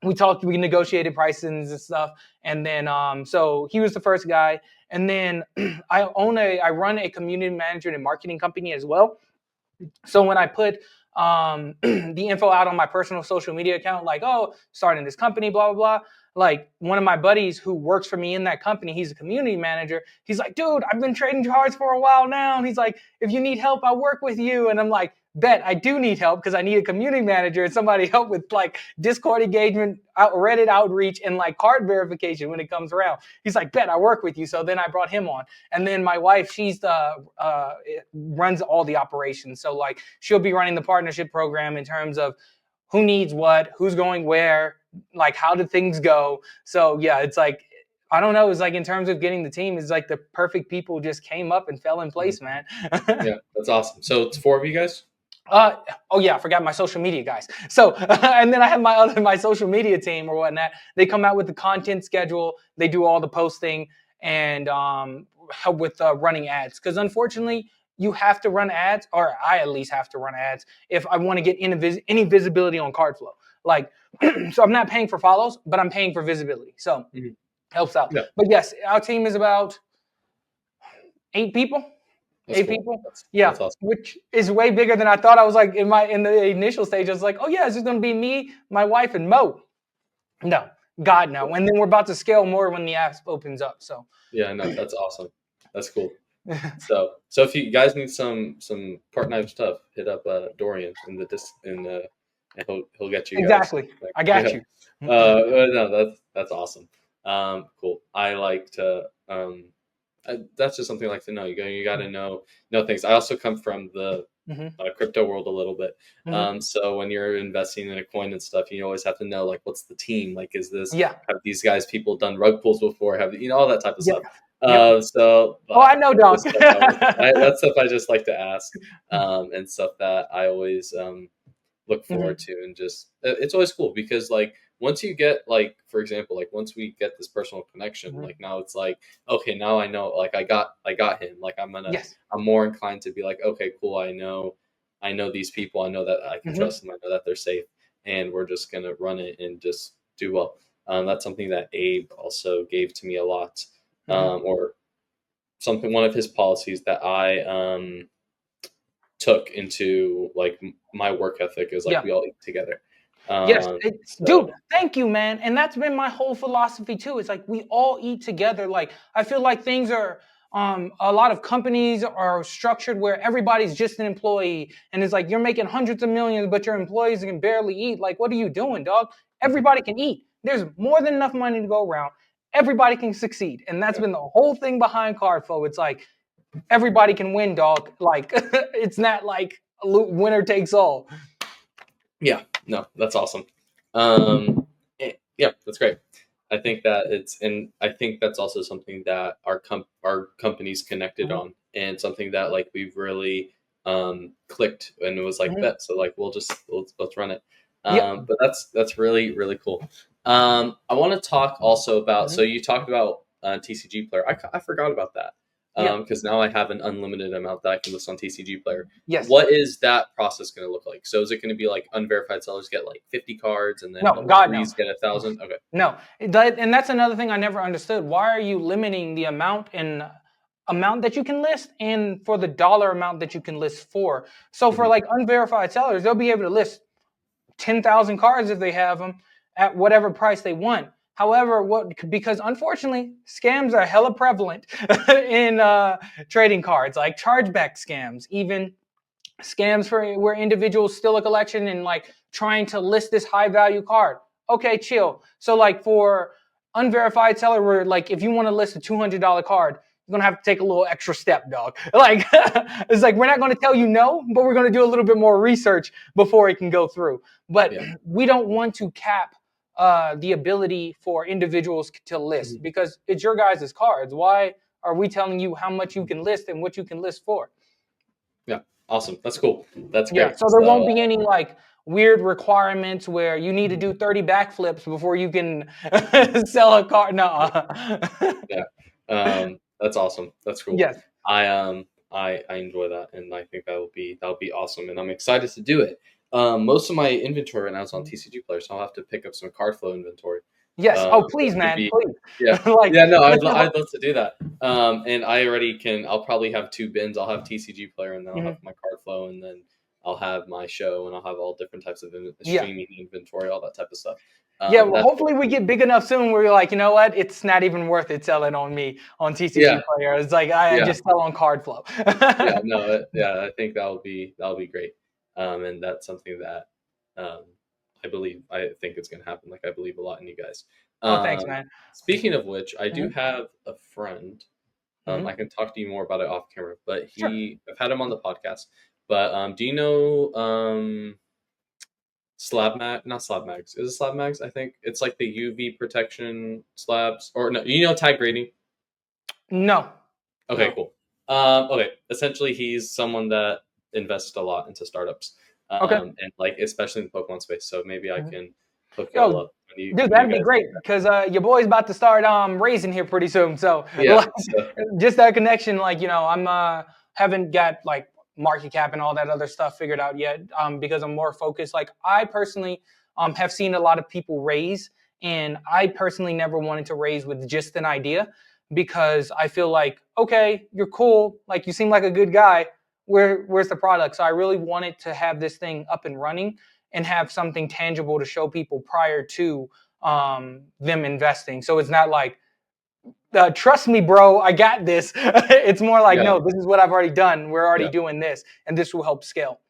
we talked, we negotiated prices and stuff. And then, so he was the first guy. And then I run a community management and marketing company as well. So when I put the info out on my personal social media account, like, oh, starting this company, blah, blah, blah. Like one of my buddies who works for me in that company, he's a community manager. He's like, dude, I've been trading cards for a while now. And he's like, if you need help, I'll work with you. And I'm like, bet I do need help because I need a community manager and somebody help with like Discord engagement, Reddit outreach, and like card verification when it comes around. He's like, bet I work with you. So then I brought him on. And then my wife, she's runs all the operations. So like she'll be running the partnership program in terms of who needs what, who's going where, like how did things go. So yeah, it's like, I don't know. It's like in terms of getting the team, it's like the perfect people just came up and fell in place, man. Yeah, that's awesome. So it's 4 of you guys? Oh yeah, I forgot my social media guys. So and then I have my social media team or whatnot. They come out with the content schedule. They do all the posting and help with running ads. Because unfortunately, you have to run ads, or I at least have to run ads if I want to get any visibility on Cardflow. Like, so I'm not paying for follows, but I'm paying for visibility. So helps out. Yeah. But yes, our team is about 8 people. That's 8 cool. People. That's awesome. Which is way bigger than I thought. I was like in the initial stage, I was like, oh yeah, it's just gonna be me, my wife, and Mo. No, God no. And then we're about to scale more when the app opens up. So yeah, no, that's awesome. That's cool. So if you guys need some part-time stuff, hit up Doreann and he'll get you exactly. Guys. Like, I got you. No, that's awesome. Cool. I like to that's just something I like to know. You got to know things. I also come from the crypto world a little bit. So when you're investing in a coin and stuff, you always have to know like what's the team? Like, is this have these people done rug pulls before? Have all that type of stuff. I know, dog. That's stuff I just like to ask, and stuff that I always look forward to, and just it's always cool because like once you get like, for example, like once we get this personal connection, like now it's like, okay, now I know, like I got him, like I'm more inclined to be like, okay, cool, I know these people, I know that I can trust them, I know that they're safe, and we're just gonna run it and just do well. That's something that Abe also gave to me a lot. Or something, one of his policies that I took into like my work ethic is like we all eat together. Yes, dude, thank you, man. And that's been my whole philosophy too. It's like we all eat together. Like I feel like things are a lot of companies are structured where everybody's just an employee, and it's like you're making hundreds of millions, but your employees can barely eat. Like, what are you doing, dog? Everybody can eat. There's more than enough money to go around. Everybody can succeed. And that's been the whole thing behind Cardflow. It's like everybody can win, dog. Like it's not like winner takes all. Yeah, no, that's awesome. Yeah, that's great. I think that I think that's also something that our company's connected Mhm. on, and something that like we've really clicked, and it was like Mhm. bet. So like let's run it. Yep. But that's really really cool. I want to talk also about. So Mhm. you talked about TCG Player. I forgot about that. Yep. Because now I have an unlimited amount that I can list on TCG Player. Yes. What is that process going to look like? So is it going to be like unverified sellers get like 50 cards, and then No, level God, no. threes get 1,000? Okay. No. And that's another thing I never understood. Why are you limiting the amount that you can list and for the dollar amount that you can list for? So for Mhm. like unverified sellers, they'll be able to list 10,000 cards if they have them at whatever price they want. However, because unfortunately scams are hella prevalent in trading cards, like chargeback scams, even scams for where individuals steal a collection and like trying to list this high value card. Okay, chill. So like for unverified seller, where like if you want to list a $200 card, you're gonna have to take a little extra step, dog. Like it's like we're not gonna tell you no, but we're gonna do a little bit more research before it can go through. But Yeah. we don't want to cap the ability for individuals to list Mhm. because it's your guys' cards. Why are we telling you how much you can list and what you can list for? Yeah. Awesome. That's cool. That's Yeah, great. so there won't be any like weird requirements where you need to do 30 backflips before you can sell a car. No. Yeah. That's awesome. That's cool. Yes. I enjoy that, and I think that'll be awesome, and I'm excited to do it. Most of my inventory right now is on TCG Player, so I'll have to pick up some Cardflow inventory. Yes. Oh, Which please, would man, be please. yeah. Like, Yeah, no, let's have I'd love to do that. And I already can. I'll probably have two bins. I'll have TCG Player, and then I'll have mhm. my Cardflow, and then I'll have my show, and I'll have all different types of Yeah. streaming inventory, all that type of stuff. Yeah, well, That's hopefully we get big enough soon where you're like, you know what? It's not even worth it selling on me on TCG yeah, Player. It's like I yeah. just sell on Cardflow. Yeah, no, yeah, I think that'll be great, and that's something that um, I think it's gonna happen. Like I believe a lot in you guys. Oh, thanks, Um, man. Speaking of which, I do hmm have a friend. hmm I can talk to you more about it off camera, but Sure. I've had him on the podcast. But do you know not slab mags? Is it slab mags? I think it's like the UV protection slabs, or no? You know tag grading? No. Okay, No. cool. Okay, essentially, he's someone that invests a lot into startups, Okay. and like especially in the Pokemon space. So maybe I Mhm. can hook y'all Yo, up dude, when you that'd be guys. great because your boy's about to start raising here pretty soon. So Yeah. like, So just that connection, like I'm haven't got like market cap and all that other stuff figured out yet. Because I'm more focused. Like I personally have seen a lot of people raise, and I personally never wanted to raise with just an idea because I feel like okay, you're cool, like you seem like a good guy. Where's the product? So I really wanted to have this thing up and running and have something tangible to show people prior to them investing. So it's not like, trust me, bro, I got this. It's more like, yeah, no, this is what I've already done. We're already yeah, doing this, and this will help scale.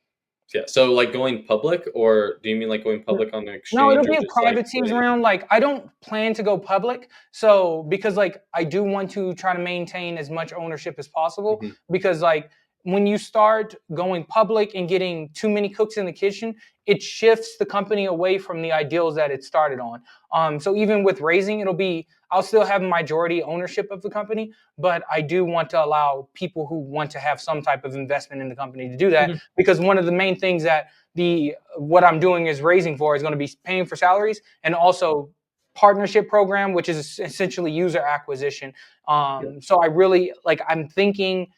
yeah. So like going public, or do you mean like going public on an No, it'll exchange, or be a just like private teams putting? round. Like I don't plan to go public. So because like I do want to try to maintain as much ownership as possible Mhm. because like when you start going public and getting too many cooks in the kitchen, it shifts the company away from the ideals that it started on. So even with raising, I'll still have majority ownership of the company, but I do want to allow people who want to have some type of investment in the company to do that Mhm. because one of the main things that the what I'm doing is raising for is going to be paying for salaries and also partnership program, which is essentially user acquisition. Yeah. So I really like. I'm thinking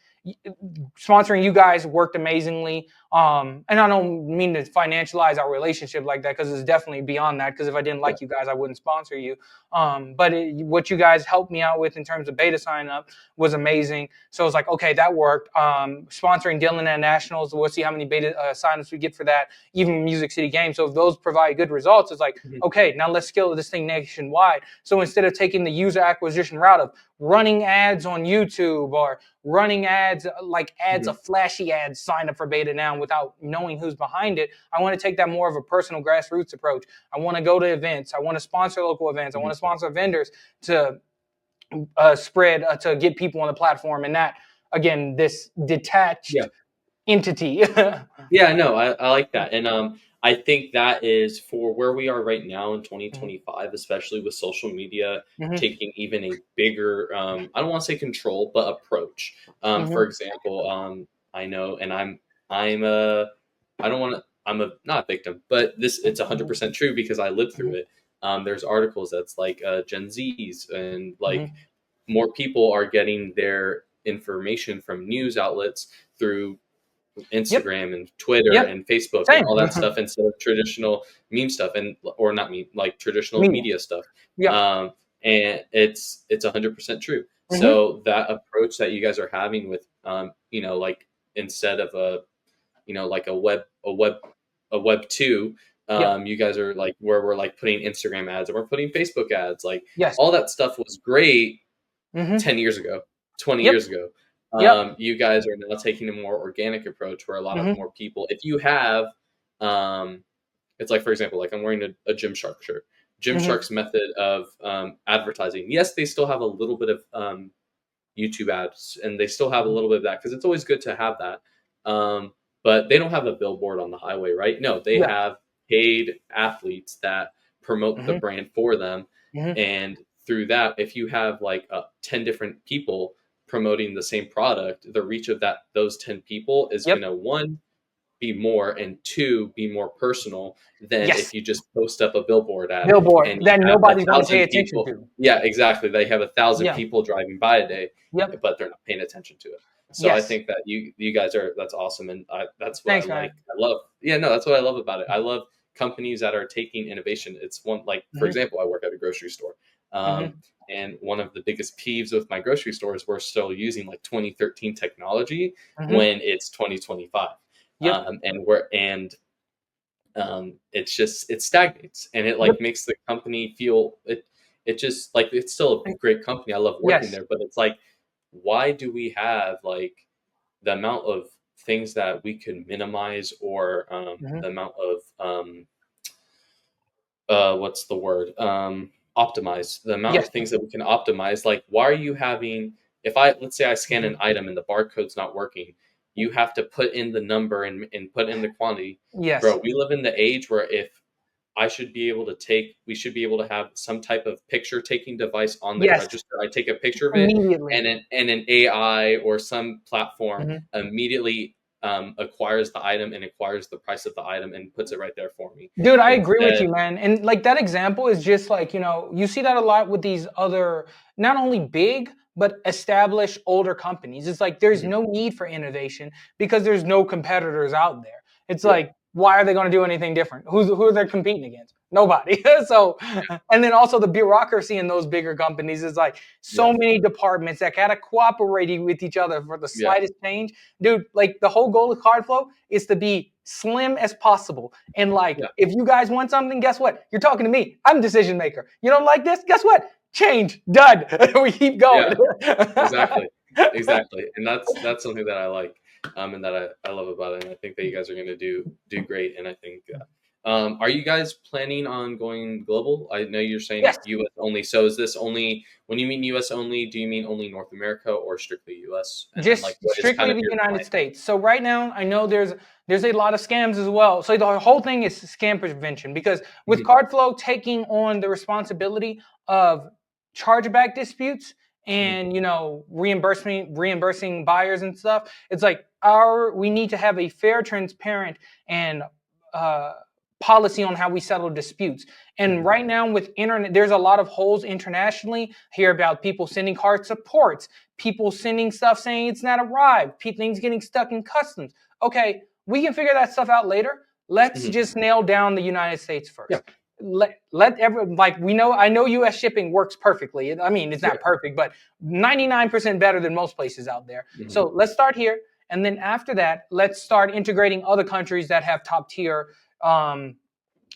sponsoring you guys worked amazingly. And I don't mean to financialize our relationship like that because it's definitely beyond that. Because if I didn't Yeah. like you guys, I wouldn't sponsor you. But what you guys helped me out with in terms of beta sign up was amazing. So it's like, okay, that worked. Sponsoring Dylan at Nationals, we'll see how many beta signups we get for that. Even Music City Games. So if those provide good results, it's like, Mhm. okay, now let's scale this thing nationwide. So instead of taking the user acquisition route of running ads on YouTube or running ads like ads Mhm. of flashy ads, sign up for beta now without knowing who's behind it, I want to take that more of a personal grassroots approach. I want to go to events. I want to sponsor local events. I want Mhm. to sponsor vendors to spread to get people on the platform and not again this Yeah. detached entity. Yeah, no, I like that, and I think that is for where we are right now in 2025, especially with social media taking even a bigger, I don't want to say control, but approach. For example, I know, and I'm a, I don't want to, I'm a not a victim, but it's 100% true because I lived through it. There's articles that's like Gen Zs and like more people are getting their information from news outlets through Instagram and Twitter and Facebook and Same. all that stuff instead of traditional meme stuff or not meme, like traditional media stuff. And it's 100% true. So that approach that you guys are having with like instead of like a web 2, you guys are like where we're like putting Instagram ads and we're putting Facebook ads, like all that stuff was great 10 years ago, 20 years ago. You guys are now taking a more organic approach where a lot of more people, if you have, it's like, for example, like I'm wearing a Gymshark shirt. Gymshark's method of advertising. Yes, they still have a little bit of YouTube ads and they still have a little bit of that because it's always good to have that. But they don't have a billboard on the highway, right? No, they have paid athletes that promote the brand for them. And through that, if you have like 10 different people promoting the same product, the reach of those 10 people is going to, one, be more, and two, be more personal than if you just post up a billboard ad and that nobody's going to pay attention to. Yeah, exactly. They have 1,000 people driving by a day, but they're not paying attention to it. So I think that you guys that's awesome, and that's what I like. I love. Yeah, no, that's what I love about it. I love companies that are taking innovation. It's one, like, for example, I work at a grocery store. And one of the biggest peeves with my grocery store is we're still using like 2013 technology when it's 2025. It's just, it stagnates, and it like makes the company feel it just like, it's still a great company. I love working there, but it's like, why do we have like the amount of things that we can minimize, or the amount of what's the word, optimize, the amount of things that we can optimize. Like, why are you having, let's say I scan an item and the barcode's not working, you have to put in the number and put in the quantity. Bro, we live in the age where if we should be able to have some type of picture taking device on the register. I take a picture of it, and an AI or some platform immediately acquires the item and acquires the price of the item and puts it right there for me. Dude, I agree with you, man. And like that example is just like, you see that a lot with these other, not only big, but established older companies. It's like there's no need for innovation because there's no competitors out there. It's like, why are they going to do anything different? Who are they competing against? Nobody. So, and then also the bureaucracy in those bigger companies is like so many departments that gotta cooperate with each other for the slightest change. Dude, like the whole goal of Cardflow is to be slim as possible. And like, if you guys want something, guess what? You're talking to me. I'm decision maker. You don't like this? Guess what? Change. Done. We keep going. Exactly. And that's something that I like. And that I love about it, and I think that you guys are going to do great. And I think, are you guys planning on going global? I know you're saying U.S. only. So is this only, when you mean U.S. only, do you mean only North America or strictly U.S.? And just like, strictly the United States. So right now, I know there's a lot of scams as well. So the whole thing is scam prevention, because with Cardflow taking on the responsibility of chargeback disputes and reimbursing buyers and stuff, it's like we need to have a fair, transparent, and policy on how we settle disputes. And right now with internet, there's a lot of holes internationally. Hear about people sending hard supports, people sending stuff saying it's not arrived, things getting stuck in customs. Okay, we can figure that stuff out later. Let's just nail down the United States first. Let everyone, like, I know U.S. shipping works perfectly. I mean, it's not perfect, but 99% better than most places out there. So let's start here. And then after that, let's start integrating other countries that have top tier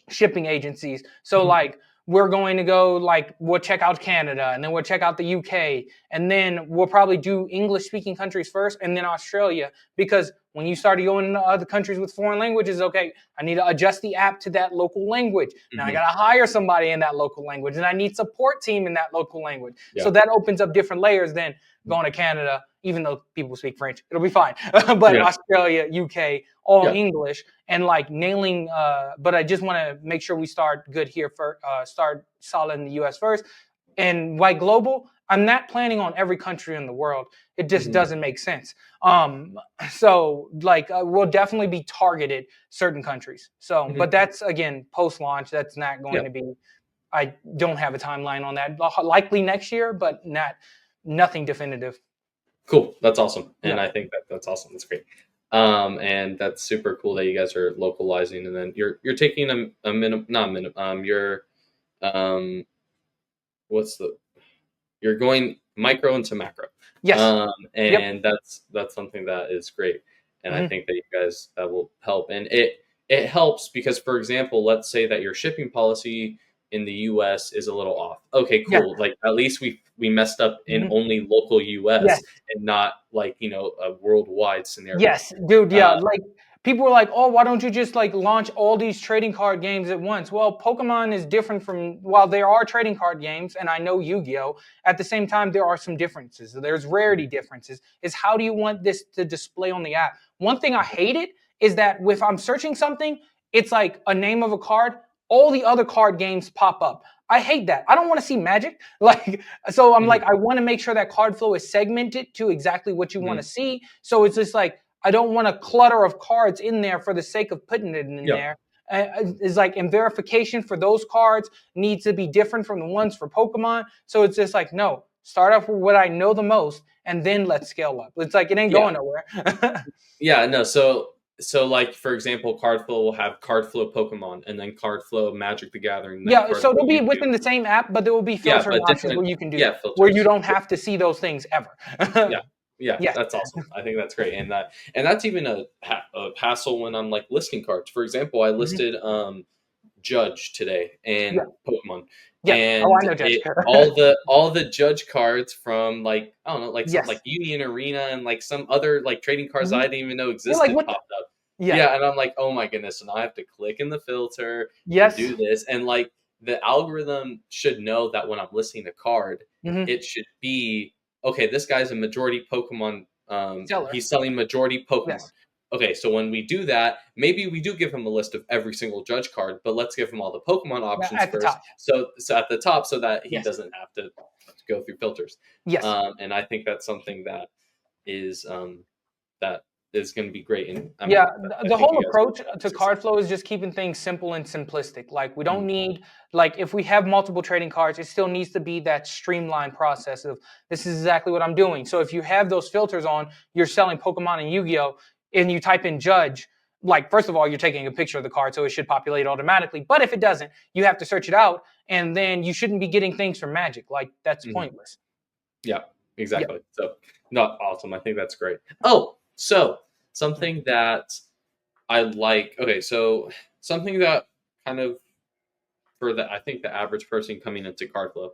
shipping agencies. So like, we're going to go, like, we'll check out Canada, and then we'll check out the UK, and then we'll probably do English speaking countries first, and then Australia, because When you start going into other countries with foreign languages, okay, I need to adjust the app to that local language. Now I got to hire somebody in that local language, and I need support team in that local language. So that opens up different layers than going to Canada, even though people speak French, it'll be fine. But Australia, UK, all English, and like nailing. But I just want to make sure we start good here start solid in the US first. And like global, I'm not planning on every country in the world. It just doesn't make sense. So like we'll definitely be targeted certain countries. So, but that's again post-launch. That's not going to be. I don't have a timeline on that. Likely next year, but nothing definitive. Cool. That's awesome. And I think that's awesome. That's great. And that's super cool that you guys are localizing, and then you're taking you're going micro into macro. Yes. And that's something that is great. And I think that you guys, that will help. And it helps because, for example, let's say that your shipping policy in the US is a little off. Okay, cool. Like at least we messed up in only local US and not like, a worldwide scenario. Yes, dude. Yeah. Like people were like, oh, why don't you just like launch all these trading card games at once? Well, Pokemon is different while there are trading card games, and I know Yu-Gi-Oh! At the same time, there are some differences. There's rarity differences. Is how do you want this to display on the app? One thing I hated is that if I'm searching something, it's like a name of a card, all the other card games pop up. I hate that. I don't want to see Magic. So I'm like, I want to make sure that Cardflow is segmented to exactly what you want to see. So it's just like, I don't want a clutter of cards in there for the sake of putting it in there. It's like, and verification for those cards needs to be different from the ones for Pokemon. So it's just like, no, start off with what I know the most, and then let's scale up. It's like, it ain't going nowhere. So like, for example, Cardflow will have Cardflow Pokemon and then Cardflow Magic the Gathering. So they'll be within the same app, but there will be filtering options where you can do where you don't have to see those things ever. That's awesome. I think that's great. And that's even a hassle when I'm like listing cards. For example, I listed Judge today and Pokemon. And I know Judge. all the Judge cards from like, I don't know, like some, like Union Arena and like some other like trading cards I didn't even know existed popped up. And I'm like, oh my goodness. And I have to click in the filter and do this. And like the algorithm should know that when I'm listing a card, it should be, okay, this guy's a majority Pokemon. He's selling majority Pokemon. Okay, so when we do that, maybe we do give him a list of every single Judge card, but let's give him all the Pokemon options first. So at the top, so that he doesn't have to go through filters. And I think that's something that is going to be great. And the whole approach to Cardflow is just keeping things simple and simplistic. Like we don't need, like if we have multiple trading cards, it still needs to be that streamlined process of this is exactly what I'm doing. So if you have those filters on, you're selling Pokemon and Yu-Gi-Oh! And you type in Judge, like first of all, you're taking a picture of the card, so it should populate automatically. But if it doesn't, you have to search it out, and then you shouldn't be getting things from Magic. Like that's pointless. Yeah, exactly. So not awesome. I think that's great. Oh, so something that I like. Okay, so something that kind of I think the average person coming into Cardflow,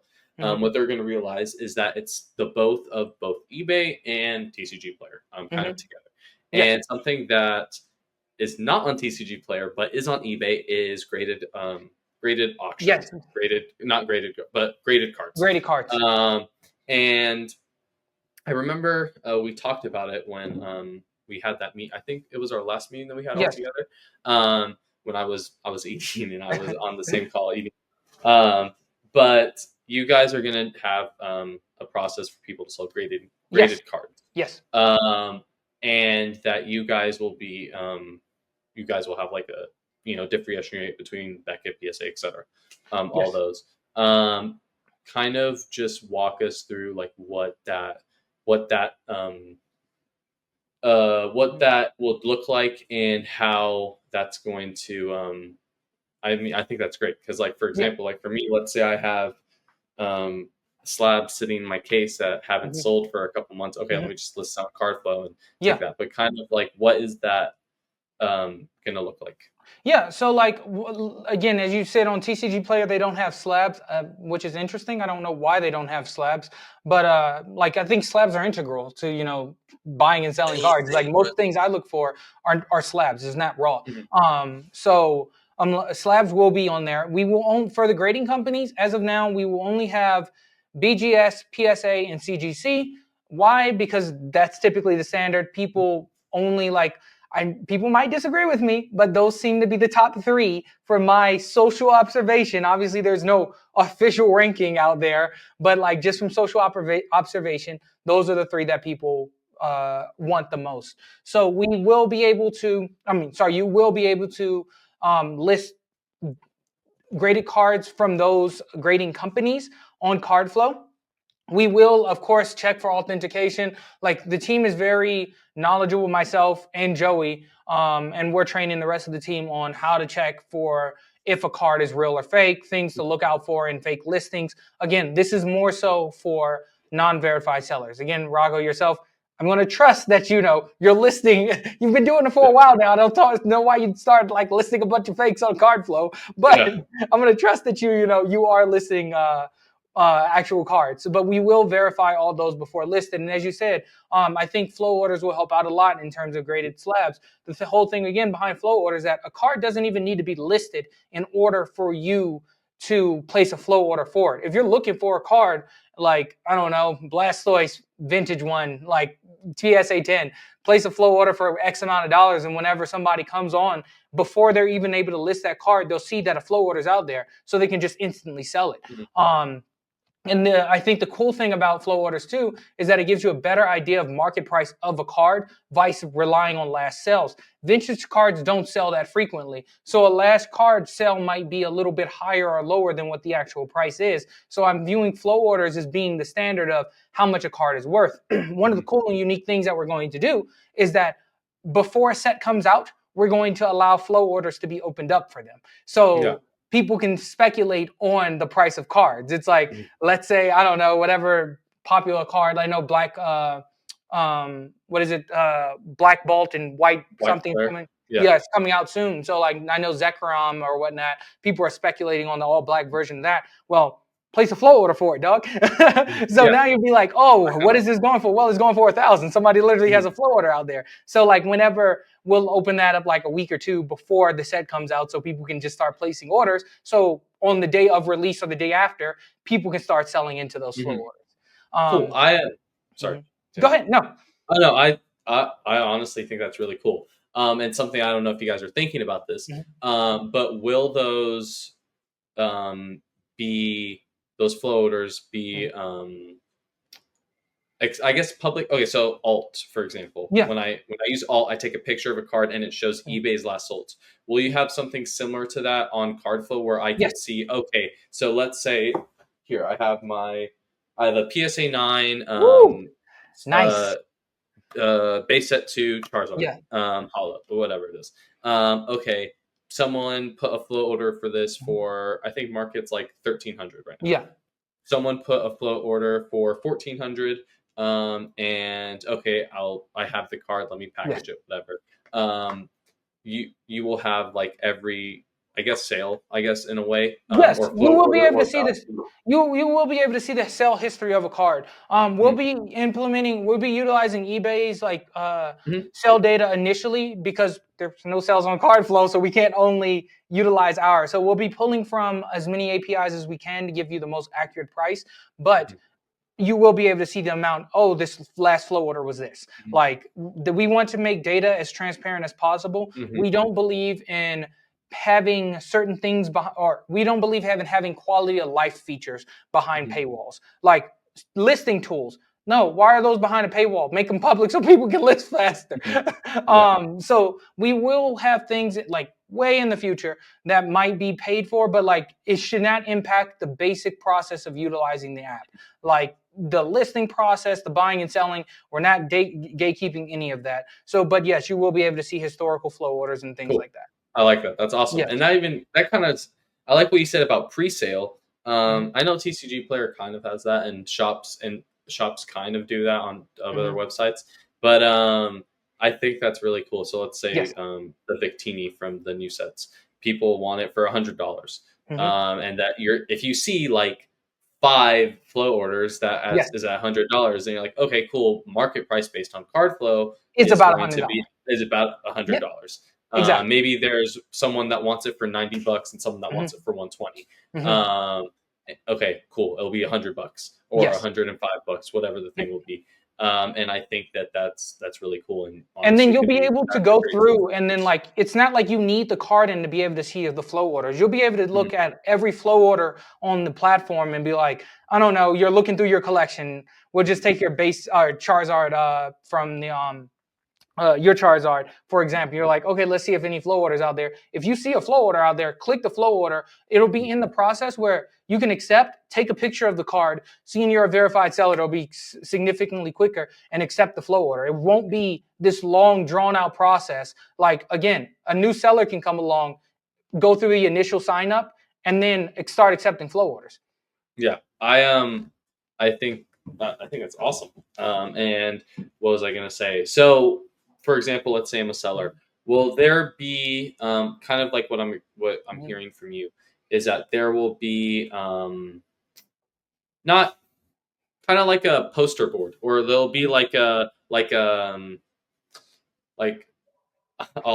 what they're going to realize is that it's the both of both eBay and TCG Player kind of together. And something that is not on TCG Player but is on eBay is graded auctions. Not graded, but graded cards. Graded cards. And I remember we talked about it when we had that meet. I think it was our last meeting that we had all together. When I was eating and I was on the same call eating. But you guys are going to have a process for people to sell graded cards. Yes. And that you guys will be, you guys will have like a, differentiation rate between Beckett, PSA, etc. All those. Kind of just walk us through like what that will look like and how that's going to. I think that's great because, like, for example, like for me, let's say I have slabs sitting in my case that haven't sold for a couple months. Okay, let me just list out Cardflow and take that. But kind of like, what is that gonna look like? Yeah, so like again, as you said on TCG Player, they don't have slabs, which is interesting. I don't know why they don't have slabs, but like I think slabs are integral to buying and selling cards. Like most things I look for are slabs. It's not raw. So slabs will be on there. We will own for the grading companies. As of now, we will only have BGS, PSA, and CGC. Why? Because that's typically the standard. People only like. People might disagree with me, but those seem to be the top 3 for my social observation. Obviously, there's no official ranking out there, but like just from social observation, those are the 3 that people want the most. So we will be able to. You will be able to list graded cards from those grading companies on Cardflow. We will, of course, check for authentication. Like the team is very knowledgeable, myself and Joey, and we're training the rest of the team on how to check for if a card is real or fake, things to look out for in fake listings. Again, this is more so for non-verified sellers. Again, Rago, yourself, I'm going to trust that you're listing. You've been doing it for a while now. I don't know why you'd start like listing a bunch of fakes on Cardflow, but I'm going to trust that you are listing actual cards. But we will verify all those before listed. And as you said, I think flow orders will help out a lot in terms of graded slabs. The whole thing again behind flow orders is that a card doesn't even need to be listed in order for you to place a flow order for it. If you're looking for a card like, I don't know, Blastoise vintage one, like TSA 10, place a flow order for X amount of dollars, and whenever somebody comes on, before they're even able to list that card, they'll see that a flow order is out there, so they can just instantly sell it. And I think the cool thing about flow orders too is that it gives you a better idea of market price of a card, vice relying on last sales. Vintage cards don't sell that frequently, so a last card sale might be a little bit higher or lower than what the actual price is. So I'm viewing flow orders as being the standard of how much a card is worth. One of the cool and unique things that we're going to do is that before a set comes out, we're going to allow flow orders to be opened up for them. So people can speculate on the price of cards. It's like, let's say, I don't know, whatever popular card. I know Black Bolt and White something coming. Yeah, it's coming out soon. So like I know Zekrom or whatnot. People are speculating on the all black version of that. Well, place a flow order for it, dog. So now you'll be like, oh, what is this going for? Well, it's going for 1,000. Somebody literally has a flow order out there. So like whenever we'll open that up like a week or 2 before the set comes out, so people can just start placing orders. So on the day of release or the day after, people can start selling into those flow orders. Cool. Sorry. Go ahead. No. Oh no, I honestly think that's really cool. And something I don't know if you guys are thinking about this, but will those flow orders be I guess public? Okay, so alt, for example. When I use alt, I take a picture of a card and it shows eBay's last sold. Will you have something similar to that on Cardflow where I can see? Okay, so let's say here I have a PSA 9. Nice. Base set 2 Charizard. Hollow, or whatever it is. Okay, someone put a flow order for this for, I think market's like 1,300 right now. Someone put a flow order for 1,400. And okay, I have the card. Let me package it, whatever. You will have like every, I guess, sale, in a way. Yes, you will be able to see this. You will be able to see the sale history of a card. We'll be utilizing eBay's like sell data initially because there's no sales on Cardflow, so we can't only utilize ours. So we'll be pulling from as many APIs as we can to give you the most accurate price, but you will be able to see the amount. Oh, this last flow order was this. Like we want to make data as transparent as possible. We don't believe in having certain things or we don't believe having quality of life features behind paywalls, like listing tools. No, why are those behind a paywall? Make them public so people can list faster. So we will have things like way in the future that might be paid for, but like it should not impact the basic process of utilizing the app. Like the listing process, the buying and selling, we're not gatekeeping any of that. So, but yes, you will be able to see historical flow orders and things like that. I like that. That's awesome. And that kind of, I like what you said about pre-sale. I know TCG Player kind of has that, and shops kind of do that on other websites. But I think that's really cool. So let's say Yes. the Victini from the new sets, people want it for $100, Mm-hmm. and that if you see like 5 flow orders Yes. is at $100, and you're like, okay, cool. Market price based on Cardflow It's is about going to $100. is about Yep. $100. Exactly. Maybe there's someone that wants it for $90 and someone that Mm-hmm. wants it for 120. Mm-hmm. Okay, cool. It'll be $100 or Yes. $105, whatever the thing Yep. will be. And I think that's really cool, and And then honestly you'll could be be able to that's a go great tool through, for and then users. like it's not like you need the card in to be able to see the flow orders. You'll be able to Mhm. look at every flow order on the platform and be like, I don't know, you're looking through your collection. We'll just take your base Charizard from the your Charizard, for example. You're like, okay, let's see if any flow orders out there. If you see a flow order out there, click the flow order. It'll be in the process where you can accept, take a picture of the card, seeing you're a verified seller, it'll be significantly quicker, and accept the flow order. It won't be this long, drawn out process. Like, again, a new seller can come along, go through the initial sign up, and then start accepting flow orders. Yeah, I think that's awesome. And what was I going to say? So, for example, let's say I'm a seller. Will there be kind of like what I'm hearing from you is that there will be not kind of like a poster board, or there'll be like all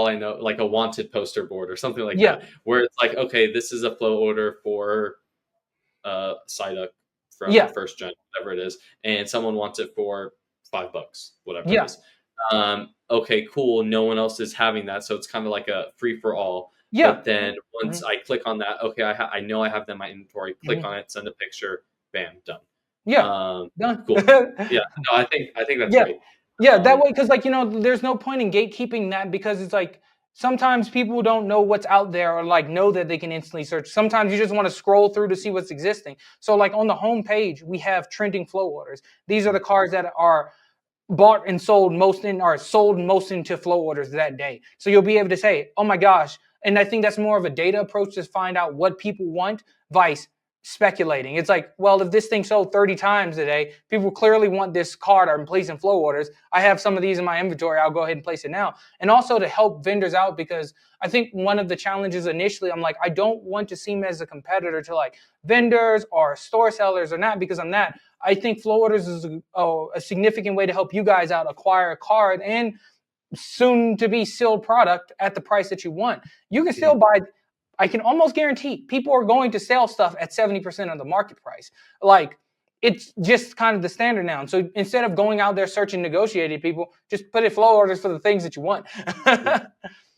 I know, like a wanted poster board or something like Yeah, that, where it's like, okay, this is a flow order for Psyduck from yeah, first gen, whatever it is, and someone wants it for $5, whatever it yeah, is. Okay, cool. No one else is having that, so it's kind of like a free for all. yeah. But then Mm-hmm. once I click on that, okay, I know I have them in my inventory. Click Mm-hmm. on it, send a picture, bam, done. Yeah, done. Cool. Yeah, no, I think that's Yeah. great. Yeah, that Um, way, because like there's no point in gatekeeping that, because it's like sometimes people don't know what's out there, or like know that they can instantly search. Sometimes you just want to scroll through to see what's existing. So like on the home page, we have trending flow orders. These are the cards that are bought and sold most into flow orders that day. So you'll be able to say, oh my gosh. And I think that's more of a data approach to find out what people want, vice speculating. It's like, well, if this thing sold 30 times today, people clearly want this card. I'm placing flow orders. I have some of these in my inventory. I'll go ahead and place it now. And also to help vendors out, because I think one of the challenges initially, I'm like, I don't want to seem as a competitor to like vendors or store sellers or not, because I'm not. I think flow orders is a significant way to help you guys out, acquire a card and soon to be sealed product at the price that you want. You can still buy. I can almost guarantee people are going to sell stuff at 70% of the market price. Like, it's just kind of the standard now. So instead of going out there searching, negotiating people, just put in flow orders for the things that you want.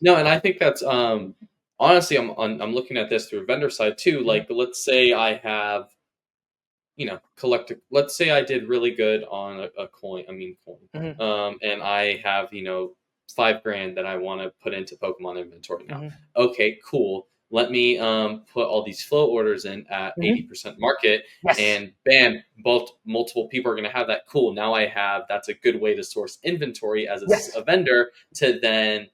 no, and I think that's honestly, I'm looking at this through a vendor side too. Like, let's say I have let's say I did really good on a coin. Mm-hmm. And I have, $5,000 that I want to put into Pokemon inventory now. Mm-hmm. Okay, cool. Let me put all these flow orders in at Mm-hmm. 80% market, Yes. and bam, multiple people are going to have that. Cool. Now that's a good way to source inventory as Yes. a vendor to then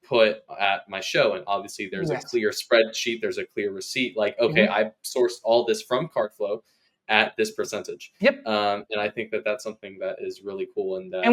put at my show. And obviously there's a clear spreadsheet, there's a clear receipt, like, okay, Mm-hmm. I sourced all this from Cardflow at this percentage. Yep. And I think that's something that is really cool, and that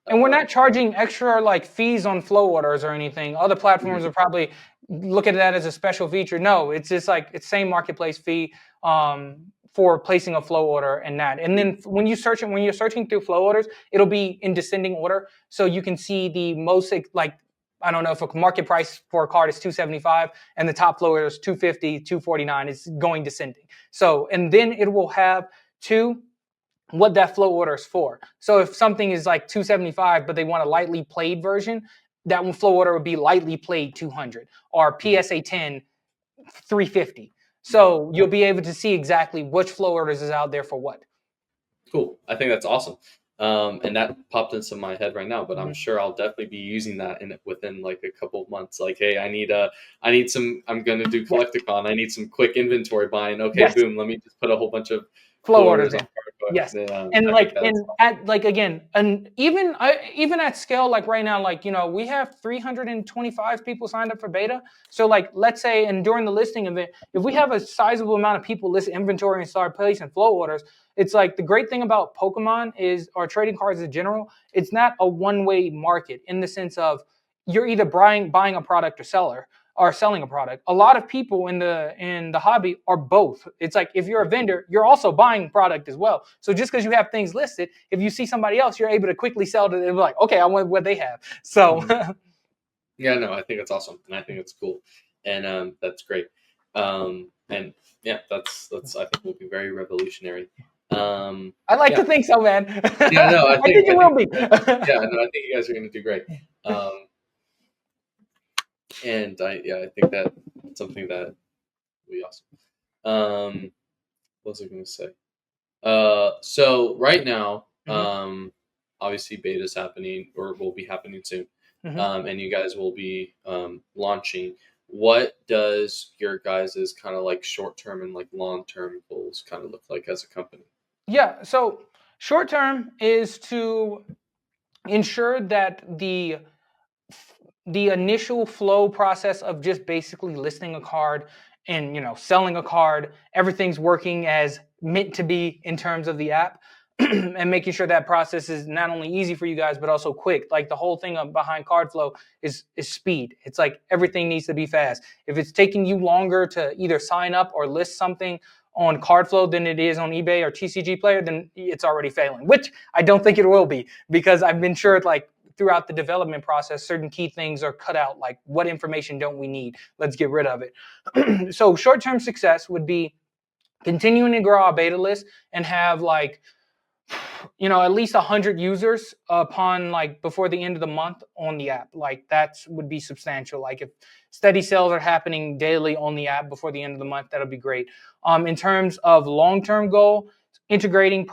And we're not charging extra like fees on flow orders or anything. Other platforms will probably look at that as a special feature. No, it's just like it's same marketplace fee for placing a flow order and that. And then when you're searching through flow orders, it'll be in descending order, so you can see the most, like, I don't know, if a market price for a card is $275 and the top flow order is $250, $249, it's going descending. So, and then it will have what that flow order is for. So if something is like $275, but they want a lightly played version, that one flow order would be lightly played $200, or PSA 10 $350. So you'll be able to see exactly which flow orders is out there for what. Cool. I think that's awesome. And that popped into my head right now, but I'm sure I'll definitely be using that within like a couple of months. Like, hey, I need some, I'm going to do Collecticon. I need some quick inventory buying. Okay, boom. Let me just put a whole bunch of flow orders in. on Cardflow. Yes. Yeah, And I like think that's at like again, and even at scale, like right now, like we have 325 people signed up for beta. So like let's say, and during the listing event, if we have a sizable amount of people list inventory and start placing flow orders, it's like the great thing about Pokemon is, or trading cards in general, it's not a one-way market in the sense of you're either buying a product or selling a product. A lot of people in the hobby are both. It's like if you're a vendor, you're also buying product as well. So just because you have things listed, if you see somebody else, you're able to quickly sell to them. Like, okay, I want what they have. So yeah, no, I think it's awesome, and I think it's cool, and that's great. And yeah, that's I think will be very revolutionary. I like to think so, man. Yeah, no, I think it will be. yeah, no, I think you guys are going to do great. And I think that it's something that will be awesome. What was I going to say? So right now, obviously beta's happening or will be happening soon. And you guys will be launching. What does your guys' kind of like short-term and like long-term goals kind of look like as a company? Yeah, so short-term is to ensure that the initial flow process of just basically listing a card and selling a card, everything's working as meant to be in terms of the app. And making sure that process is not only easy for you guys but also quick. Like the whole thing behind Cardflow is speed. It's like everything needs to be fast. If it's taking you longer to either sign up or list something on Cardflow than it is on eBay or TCG Player, then it's already failing, which I don't think it will be, because I've been sure like throughout the development process, certain key things are cut out. Like, what information don't we need? Let's get rid of it. So short-term success would be continuing to grow our beta list and have like, at least 100 users before the end of the month on the app. Like that would be substantial. Like if steady sales are happening daily on the app before the end of the month, that'll be great. In terms of long-term goal, integrating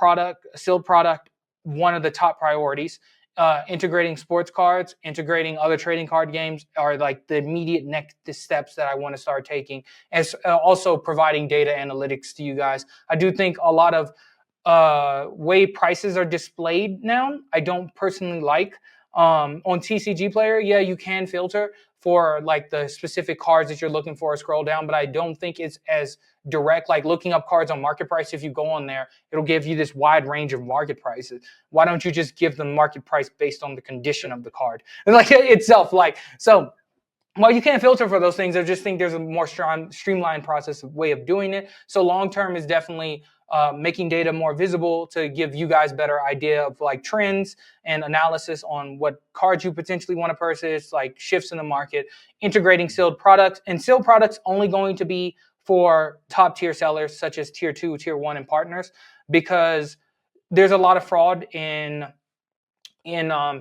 sealed product, one of the top priorities. Integrating sports cards, integrating other trading card games are like the immediate next steps that I want to start taking. As also providing data analytics to you guys. I do think a lot of way prices are displayed now, I don't personally like. On TCG Player, yeah, you can filter for like the specific cards that you're looking for, scroll down, but I don't think it's as direct. Like looking up cards on market price, if you go on there, it'll give you this wide range of market prices. Why don't you just give the market price based on the condition of the card and like itself? Like, so while you can't filter for those things, I just think there's a more streamlined process, way of doing it. So long term is definitely making data more visible to give you guys better idea of like trends and analysis on what cards you potentially want to purchase, like shifts in the market, integrating sealed products. And sealed products only going to be for top tier sellers such as tier 2, tier 1 and partners, because there's a lot of fraud in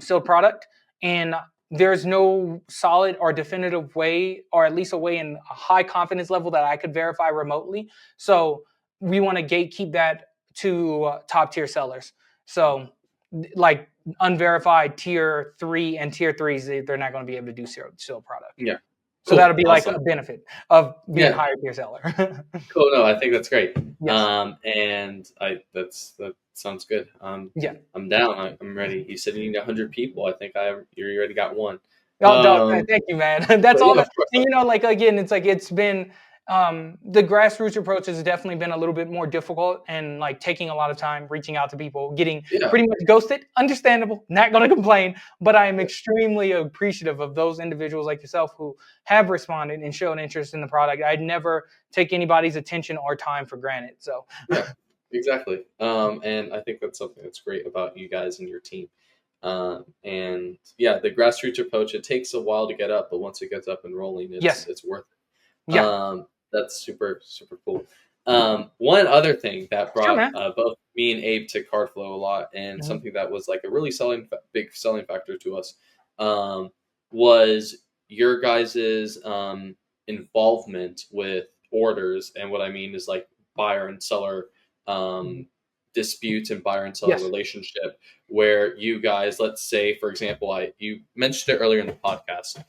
sealed product, and there's no solid or definitive way, or at least a way in a high confidence level that I could verify remotely. So we want to gatekeep that to top tier sellers. So like unverified tier 3 and tier 3s, they're not going to be able to do sealed product. Yeah. So that'll be awesome. Like a benefit of being higher tier seller. Cool. No, I think that's great. Yes. And that sounds good. Yeah, I'm down. I'm ready. You said you need 100 people. I think you already got one. Thank you, man. That's all. Like again, it's like it's been the grassroots approach has definitely been a little bit more difficult and like taking a lot of time, reaching out to people, getting pretty much ghosted. Understandable, not going to complain, but I am extremely appreciative of those individuals like yourself who have responded and shown interest in the product. I'd never take anybody's attention or time for granted. So yeah, exactly. And I think that's something that's great about you guys and your team. And yeah, the grassroots approach, it takes a while to get up, but once it gets up and rolling, it's worth it. Yeah. That's super, super cool. One other thing that brought both me and Abe to Cardflow a lot, and something that was like a really big selling factor to us, was your guys's involvement with orders. And what I mean is like buyer and seller disputes and buyer and seller relationship, where you guys, let's say, for example, you mentioned it earlier in the podcast,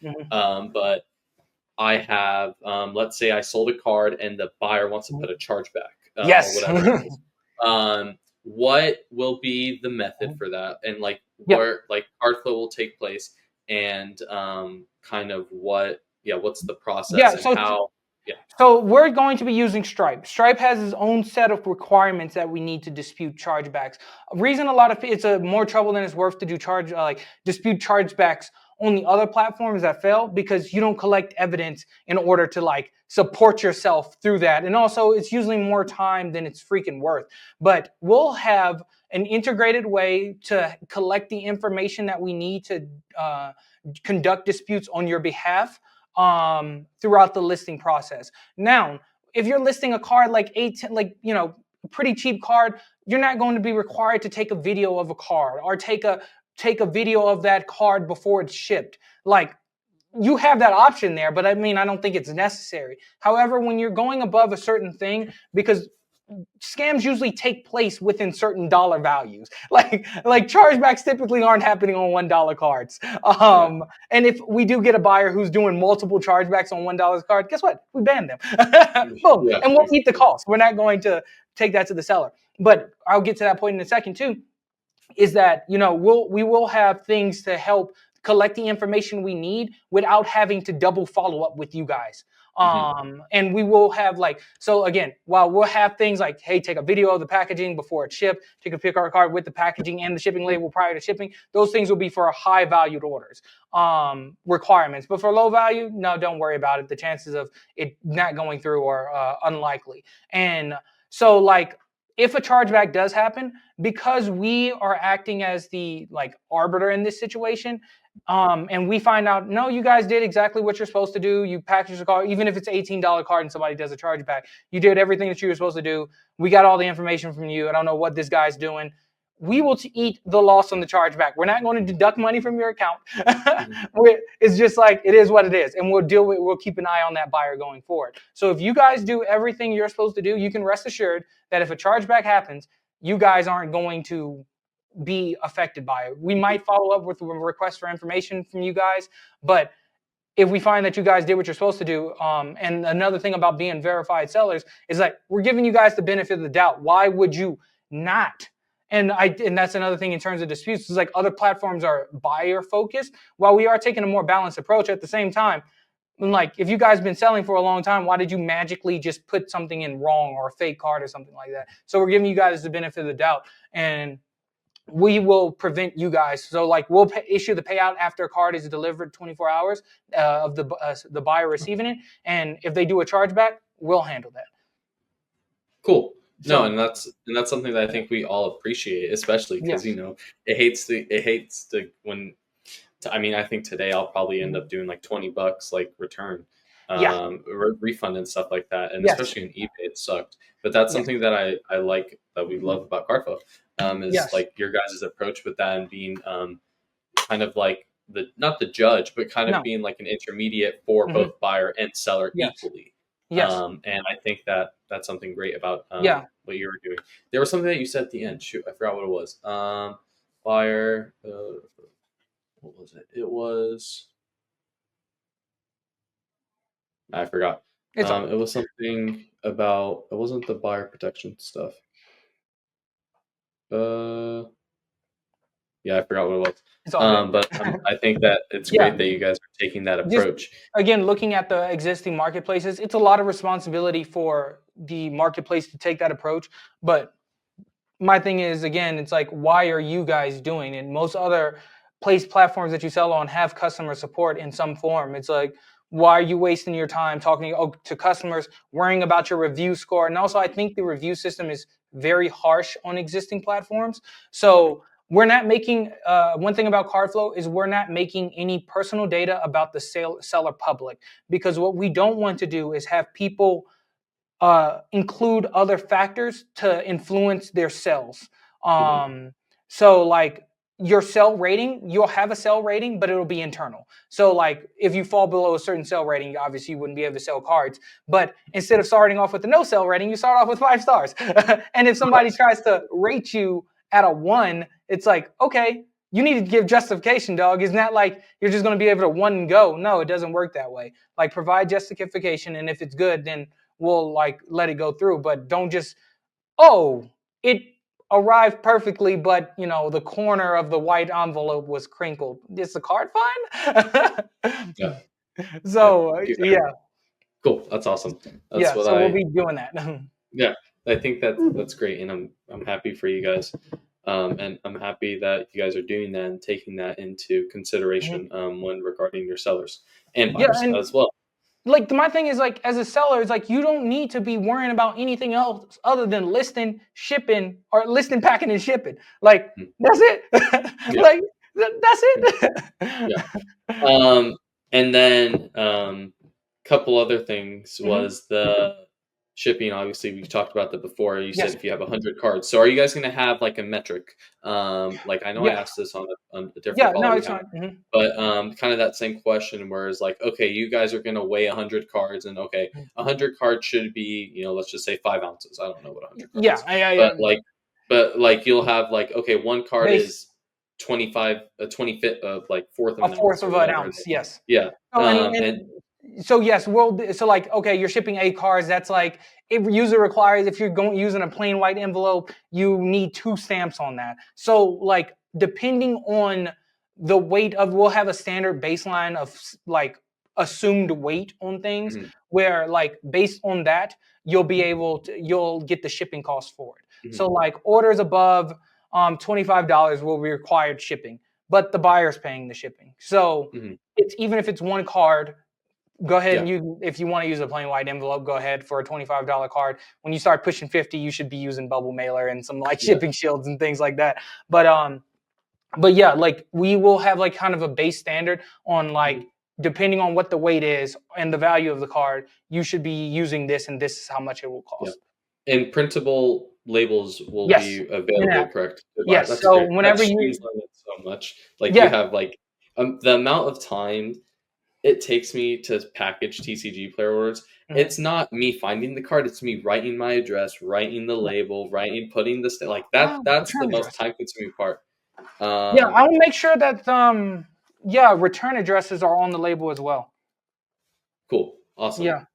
but I have, let's say I sold a card and the buyer wants to put a chargeback. Or whatever it is. What will be the method for that, and like where like Cardflow will take place, and kind of what's the process and how. So we're going to be using Stripe. Stripe has its own set of requirements that we need to dispute chargebacks. Reason a lot of it's a more trouble than it's worth to do dispute chargebacks on the other platforms that fail, because you don't collect evidence in order to like support yourself through that. And also it's usually more time than it's freaking worth. But we'll have an integrated way to collect the information that we need to conduct disputes on your behalf throughout the listing process. Now, if you're listing a card like a pretty cheap card, you're not going to be required to take a video of a card or take a video of that card before it's shipped. Like, you have that option there, but I mean, I don't think it's necessary. However, when you're going above a certain thing, because scams usually take place within certain dollar values. Like chargebacks typically aren't happening on $1 cards. And if we do get a buyer who's doing multiple chargebacks on $1 card, guess what? We ban them. Boom. Yeah, and we'll eat the cost. We're not going to take that to the seller. But I'll get to that point in a second too. Is that, we will have things to help collect the information we need without having to double follow up with you guys. And we will have so again, while we'll have things like, hey, take a video of the packaging before it's shipped, take a pick our card with the packaging and the shipping label prior to shipping. Those things will be for high valued orders requirements. But for low value, no, don't worry about it. The chances of it not going through are unlikely. And so if a chargeback does happen, because we are acting as the arbiter in this situation, and we find out, no, you guys did exactly what you're supposed to do. You packaged the card, even if it's $18 card and somebody does a chargeback, you did everything that you were supposed to do. We got all the information from you. I don't know what this guy's doing. We will eat the loss on the chargeback. We're not going to deduct money from your account. It's just it is what it is. And we'll keep an eye on that buyer going forward. So if you guys do everything you're supposed to do, you can rest assured that if a chargeback happens, you guys aren't going to be affected by it. We might follow up with a request for information from you guys, but if we find that you guys did what you're supposed to do, and another thing about being verified sellers is we're giving you guys the benefit of the doubt. Why would you not? And that's another thing in terms of disputes. Is other platforms are buyer focused, while we are taking a more balanced approach at the same time. If you guys have been selling for a long time, why did you magically just put something in wrong or a fake card or something like that? So we're giving you guys the benefit of the doubt, and we will prevent you guys. So we'll issue the payout after a card is delivered 24 hours of the buyer receiving it. And if they do a chargeback, we'll handle that. Cool. No, and that's something that I think we all appreciate, especially because it hates to when. I mean, I think today I'll probably end up doing $20 return, refund and stuff like that, and especially on eBay it sucked. But that's something that I like, that we love about Cardflow, is your guys' approach with that, and being kind of not the judge, but kind of being an intermediate for both buyer and seller equally. Yes. And I think that that's something great about what you were doing. There was something that you said at the end. Shoot, I forgot what it was. Buyer. What was it? It was. I forgot. It was something about. It wasn't the buyer protection stuff. Yeah, I forgot what it was. But I think that it's great that you guys are taking that approach. Again, looking at the existing marketplaces, it's a lot of responsibility for the marketplace to take that approach. But my thing is, again, it's why are you guys doing it? Most other platforms that you sell on have customer support in some form. It's why are you wasting your time talking to customers, worrying about your review score? And also, I think the review system is very harsh on existing platforms. So we're not making, one thing about Cardflow is we're not making any personal data about the seller public, because what we don't want to do is have people include other factors to influence their sales. So your sell rating, you'll have a sell rating, but it'll be internal. So if you fall below a certain sell rating, obviously you wouldn't be able to sell cards. But instead of starting off with a no sell rating, you start off with 5 stars. And if somebody tries to rate you at a 1, it's okay, you need to give justification, dog. It's not you're just going to be able to 1 and go. No, it doesn't work that way. Provide justification, and if it's good, then we'll let it go through. But don't just, it arrived perfectly, but the corner of the white envelope was crinkled. Is the card fine? Yeah. So Exactly. yeah. Cool. That's awesome. That's Yeah, what so we'll be doing that. yeah, I think that's great, and I'm happy for you guys, and I'm happy that you guys are doing that and taking that into consideration when regarding your sellers and Yeah, buyers and as well. like my thing is like as a seller, it's like you don't need to be worrying about anything else other than listing, shipping, or listing, packing, and shipping. Like Mhm. that's it. Yeah, Like that's yeah. it. And then couple other things Mhm. was the shipping. Obviously, we talked about that before. You said Yes. if you have 100 cards, so are you guys going to have like a metric? Like I know I Yeah. asked this on a different Yeah. call No, that we it's had, fine. Mhm. but kind of that same question where it's like, okay, you guys are going to weigh 100 cards, and okay, 100 cards should be, let's just say 5 ounces. I don't know what 100 cards Yeah. is, Yeah. but like you'll have like, okay, one card Base is 25, 25th of like fourth of a an fourth ounce or of an whatever. ounce. Yes. Yeah. Oh, And so yes, so like okay, you're shipping 8 cards. That's like if user requires if you're going using a plain white envelope, you need 2 stamps on that. So like depending on the weight of, we'll have a standard baseline of like assumed weight on things mhm, where like based on that you'll get the shipping cost for it. mhm, So like orders above $25 will be required shipping, but the buyer's paying the shipping. So mhm, it's even if it's 1 card, go ahead yeah, and if you want to use a plain white envelope, go ahead for a $25 card. When you start pushing 50, you should be using bubble mailer and some like yeah, shipping shields and things like that. But yeah, like we will have like kind of a base standard on like mhm, depending on what the weight is and the value of the card, you should be using this and this is how much it will yeah. cost. And printable labels will Yes. be Yeah. available, correct? To buy. Yes. That's So great. That whenever you streamlines it so much. Like you yeah. have like the amount of time it takes me to package TCG player orders. Mhm. It's not me finding the card; it's me writing my address, writing the Yeah. label, putting the like that. Oh, That's the return most address. time consuming part. Yeah, Um, I will make sure that yeah, return addresses are on the label as well. cool, awesome. Yeah.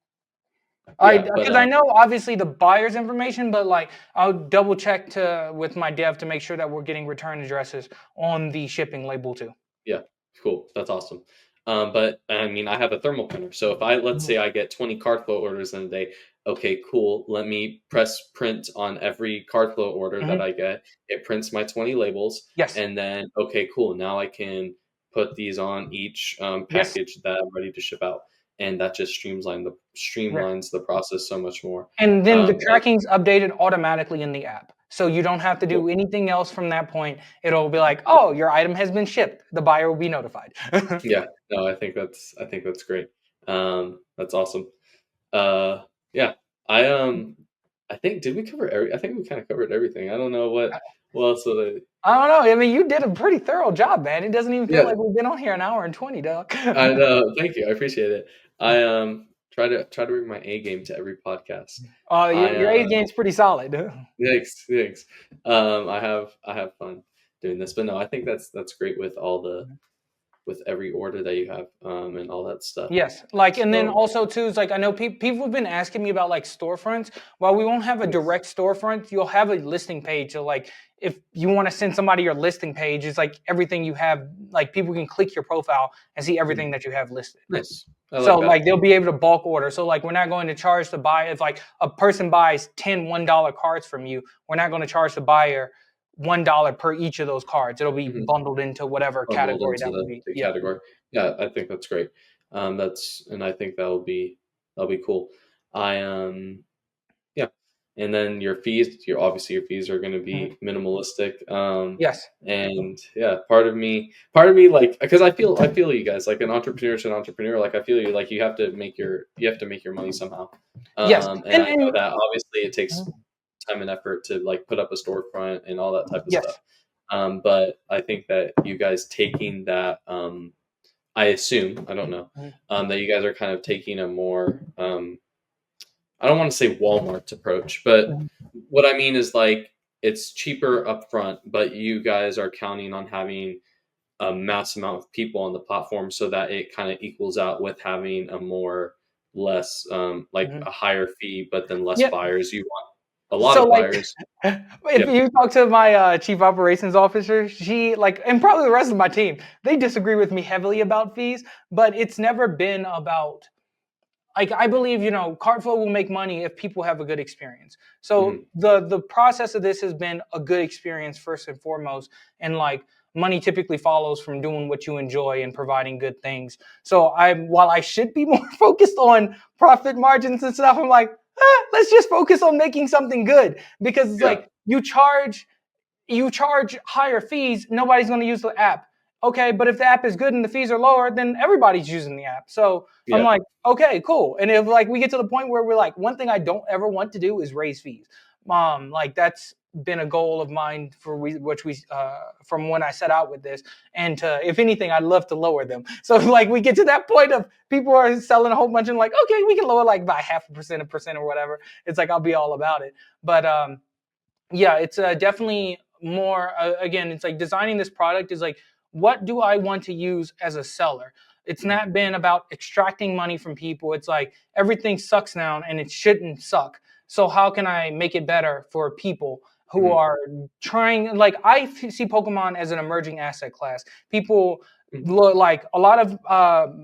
Yeah, but Because I know obviously the buyer's information, but like I'll double check to with my dev to make sure that we're getting return addresses on the shipping label too. yeah, cool. That's awesome. But I mean, I have a thermal printer, so if let's Mhm. say I get 20 Cardflow orders in a day, okay, cool. Let me press print on every Cardflow order that Mhm. I get. It prints my 20 labels, Yes. and then okay, cool. Now I can put these on each Yes. package that I'm ready to ship out, and that just Yeah. streamlines the process so much more. And then the And tracking's updated automatically in the app. So you don't have to cool. do anything else from that point. It'll be like, "Oh, your item has been shipped." The buyer will be notified. Yeah, no, I think that's great. That's awesome. Uh, yeah, I I think did we cover I think we kind of covered everything. I don't know what else would I. I don't know. I mean, you did a pretty thorough job, man. It doesn't even feel Yeah, like we've been on here an hour and 20, dog. I know. Thank you. I appreciate it. I try to bring my A game to every podcast. I Your A game's pretty solid. thanks. I have fun doing this, but no, I think that's great with with every order that you have and all that stuff. Yes, like, and then So also too is like I know people have been asking me about like storefronts. While we won't have a yes. direct storefront, you'll have a listing page. So like, if you want to send somebody your listing page, it's like everything you have. Like people can click your profile and see Mhm. everything that you have listed. Nice. I So like that. like they'll be able to bulk order. So like we're not going to charge the buyer if like a person buys 10 $1 cards from you, we're not going to charge the buyer $1 per each of those cards. It'll be Mhm. bundled into whatever Bundled category into that would be. the Yeah. category. Yeah, I think that's great. And I think that'll be cool. I Yeah, and then your fees are going to Mhm. be minimalistic. Yes. And yeah, part of me like because I feel you guys like an entrepreneur to an entrepreneur. Like I feel you like you have to make your money somehow. Yes. And I know that obviously it takes time and effort to like put up a storefront and all that type of stuff. Yes. But I think that you guys taking that, I assume, I don't know, Mhm. that you guys are kind of taking a more, I don't want to say Walmart approach, but Mhm. what I mean is like it's cheaper upfront, but you guys are counting on having a mass amount of people on the platform so that it kind of equals out with having a more less like Mhm. a higher fee, but then less Yeah. buyers you want. a lot So of like, buyers. if Yep. you talk to my chief operations officer, she like, and probably the rest of my team, they disagree with me heavily about fees, but it's never been about like I believe Cardflow will make money if people have a good experience. So Hmm. the process of this has been a good experience first and foremost, and like money typically follows from doing what you enjoy and providing good things. So while I should be more focused on profit margins and stuff, I'm like, let's just focus on making something good because it's Yeah. like you charge higher fees, nobody's going to use the app. Okay, but if the app is good and the fees are lower, then everybody's using the app. So I'm Yeah. like, okay, cool. And if like we get to the point where we're like, one thing I don't ever want to do is raise fees. Like that's been a goal of mine which we from when I set out with this. And if anything, I'd love to lower them. So like we get to that point of people are selling a whole bunch and like, okay, we can lower like by 0.5%, 1% or whatever. It's like I'll be all about it. But yeah, it's definitely more again, it's like designing this product is like, what do I want to use as a seller? It's Mhm. not been about extracting money from people. It's like everything sucks now and it shouldn't suck. So how can I make it better for people who Mhm. are trying? Like see Pokemon as an emerging asset class. People Mhm. look like a lot of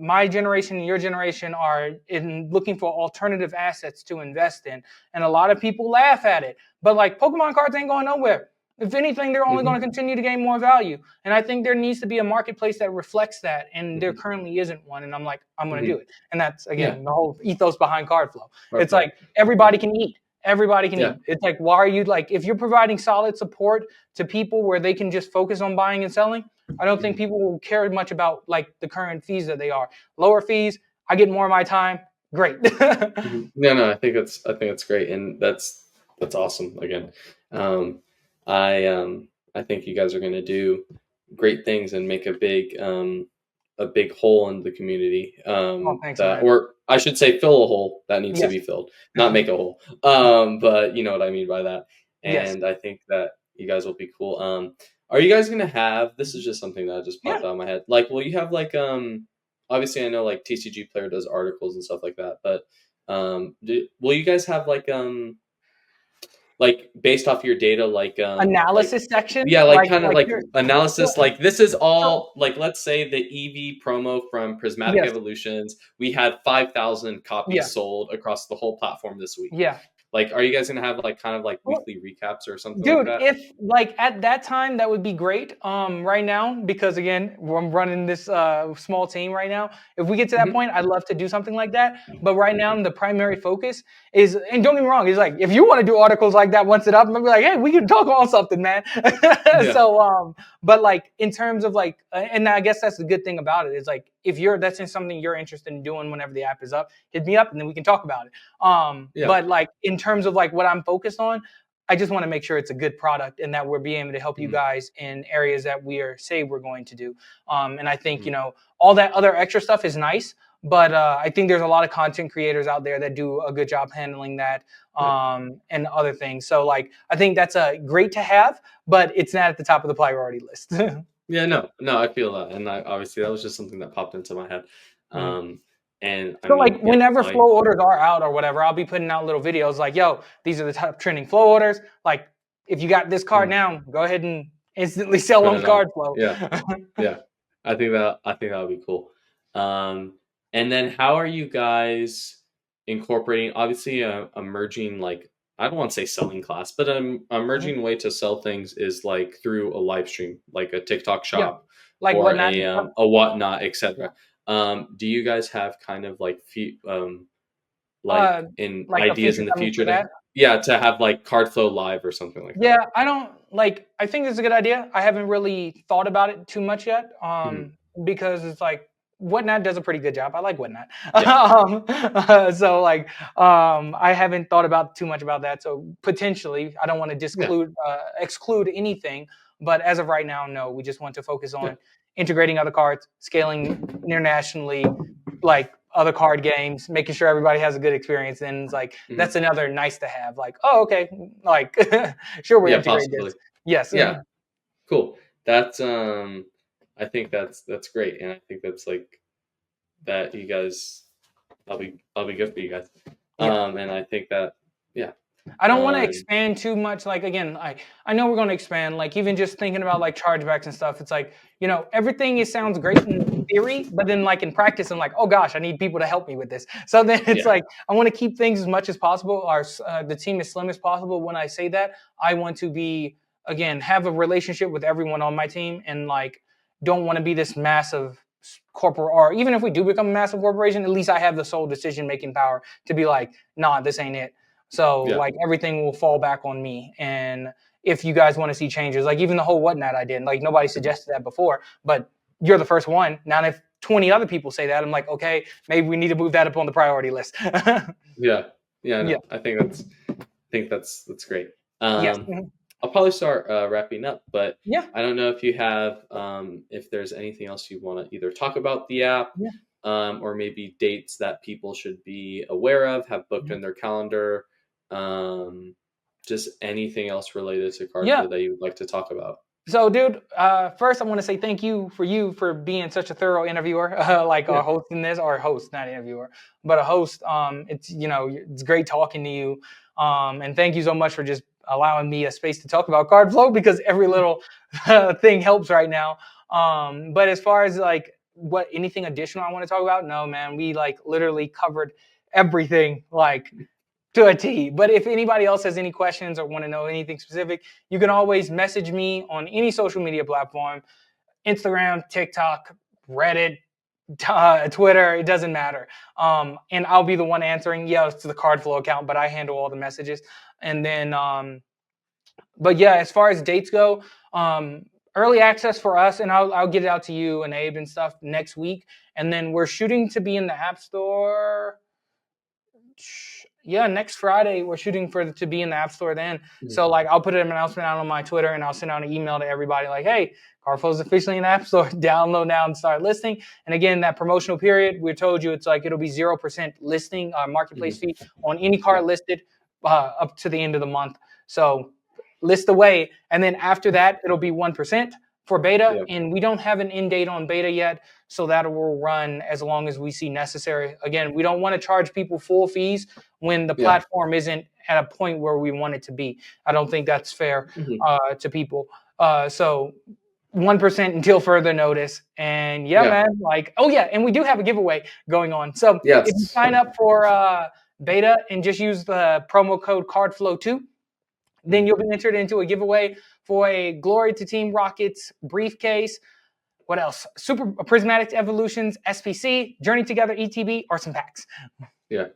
my generation and your generation are in looking for alternative assets to invest in, and a lot of people laugh at it, but like Pokemon cards ain't going nowhere. If anything, they're only going to Mhm. continue to gain more value. And I think there needs to be a marketplace that reflects that. And there Mhm. currently isn't one. And I'm like, I'm going to do Mhm. it. And that's, Yeah. again, the whole ethos behind Cardflow. It's Cardflow. like Yeah. everybody can eat. Everybody can Yeah. eat. It's like, why are you like, if you're providing solid support to people where they can just focus on buying and selling, I don't think Mhm. people will care much about like the current fees that they are. Lower fees, I get more of my time. Great. Mhm. No, I think that's great, and that's awesome. Again, um, I think you guys are going to do great things and make a big hole in the community. Oh, thanks, That, man. or I should say, fill a hole that needs to Yes. be filled, not make a hole. But you know what I mean by that. Yes. And I think that you guys will be cool. Are you guys going to have? This is just something that just Yeah. popped out of my head. Like, will you have like obviously I know like TCG Player does articles and stuff like that, but will you guys have like based off your data, like Analysis section, yeah, like kind of like like here. analysis, So, like this is so all like, let's say the EV promo from Prismatic yes, Evolutions, we had 5,000 yeah, copies sold across the whole platform this week. yeah. Like, are you guys gonna have like kind of like Well, weekly recaps or something like dude, that? if like at that time, that would be great. Right now, because again, I'm running this small team right now. If we get to that Hmm. point, I'd love to do something like that. But right now, the primary focus is, and don't get me wrong, it's like if you want to do articles like that once it up, I'm gonna be like, hey, we can talk on something, man. Yeah. So, but like in terms of like, and I guess that's the good thing about it is like if that's in something you're interested in doing whenever the app is up, hit me up and then we can talk about it. Yeah. But like in terms of like what I'm focused on. I just want to make sure it's a good product and that we're being able to help you Hmm. guys in areas that say we're going to do. And I think, Hmm. all that other extra stuff is nice, but I think there's a lot of content creators out there that do a good job handling that Yeah. and other things. So like, I think that's great to have, but it's not at the top of the priority list. Yeah, no, I feel that, and I obviously that was just something that popped into my head. Mm. Um, and I So like mean, yeah, whenever my flow orders are out or whatever, I'll be putting out little videos like, yo, these are the top trending flow orders. Like if you got this card mm, now, go ahead and instantly sell put on it on. Cardflow. Yeah, yeah, I think that would be cool. Um, and then how are you guys incorporating? Obviously, a merging, like, I don't want to say selling class, but a Mhm. merging way to sell things is like through a live stream, like a TikTok Yeah. shop Like or whatnot. a whatnot, Yeah. etc. Do you guys have kind of like Uh, like in like a ideas feature in the coming for future to, that. yeah, to have like Cardflow live or something like that? Yeah, I don't like. I think it's a good idea. I haven't really thought about it too much yet, Mhm. because it's like Whatnot does a pretty good job. I like Whatnot, Yeah. so like, I haven't thought about too much about that. So potentially, I don't want to Yeah. exclude anything. But as of right now, no. We just want to focus Yeah. on integrating other cards, scaling internationally, like other card games, making sure everybody has a good experience. And it's like Mhm. that's another nice to have. Like, oh, okay, like sure, we Yeah, integrate possibly. this. Yes. Yeah. Cool. That's I think that's great, and I think that's like that you guys, I'll be good for you guys. Yeah. And I think that, yeah. I don't want to expand too much. Like, again, I know we're going to expand, like even just thinking about like chargebacks and stuff. It's like, everything sounds great in theory, but then like in practice, I'm like, oh gosh, I need people to help me with this. So then it's like, I want to keep things as much as possible, the team as slim as possible. When I say that, I want to be, again, have a relationship with everyone on my team, and like, don't want to be this massive corporate, or even if we do become a massive corporation, at least I have the sole decision-making power to be like, nah, this ain't it. So like everything will fall back on me. And if you guys want to see changes, like even the whole whatnot I did, like nobody suggested that before, but you're the first one. Now, if 20 other people say that, I'm like, okay, maybe we need to move that up on the priority list. No. I think that's great. Yes. I'll probably start wrapping up, but yeah, I don't know if you have, if there's anything else you want to either talk about the app, or maybe dates that people should be aware of, have booked in their calendar, just anything else related to Cardflow that you would like to talk about. So, dude, first I want to say thank you for being such a thorough interviewer, our host in this, or host, not interviewer, but a host. It's great talking to you, and thank you so much for just allowing me a space to talk about Cardflow, because every little thing helps right now. But as far as like anything additional I want to talk about, no, man, we like literally covered everything like to a T. But if anybody else has any questions or want to know anything specific, you can always message me on any social media platform, Instagram, TikTok, Reddit, Twitter, it doesn't matter. And I'll be the one answering. Yeah, it's the Cardflow account, but I handle all the messages. And then, but yeah, as far as dates go, early access for us, and I'll get it out to you and Abe and stuff next week. And then we're shooting to be in the App Store. Yeah, next Friday we're shooting to be in the App Store then. So like I'll put an announcement out on my Twitter, and I'll send out an email to everybody like, hey, Cardflow's officially in the App Store. Download now and start listing. And again, that promotional period, we told you, it's like it'll be 0% listing marketplace fee on any card listed up to the end of the month. So list away, and then after that it'll be 1% for beta, and we don't have an end date on beta yet, so that will run as long as we see necessary. Again, we don't want to charge people full fees when the platform isn't at a point where we want it to be. I don't think that's fair to people. So 1% until further notice. And man, like, and we do have a giveaway going on. So if you sign up for beta and just use the promo code Cardflow2, then you'll be entered into a giveaway for a Glory to Team Rockets briefcase. What else? Super Prismatic Evolutions, SPC, Journey Together, ETB, or some packs. Yeah,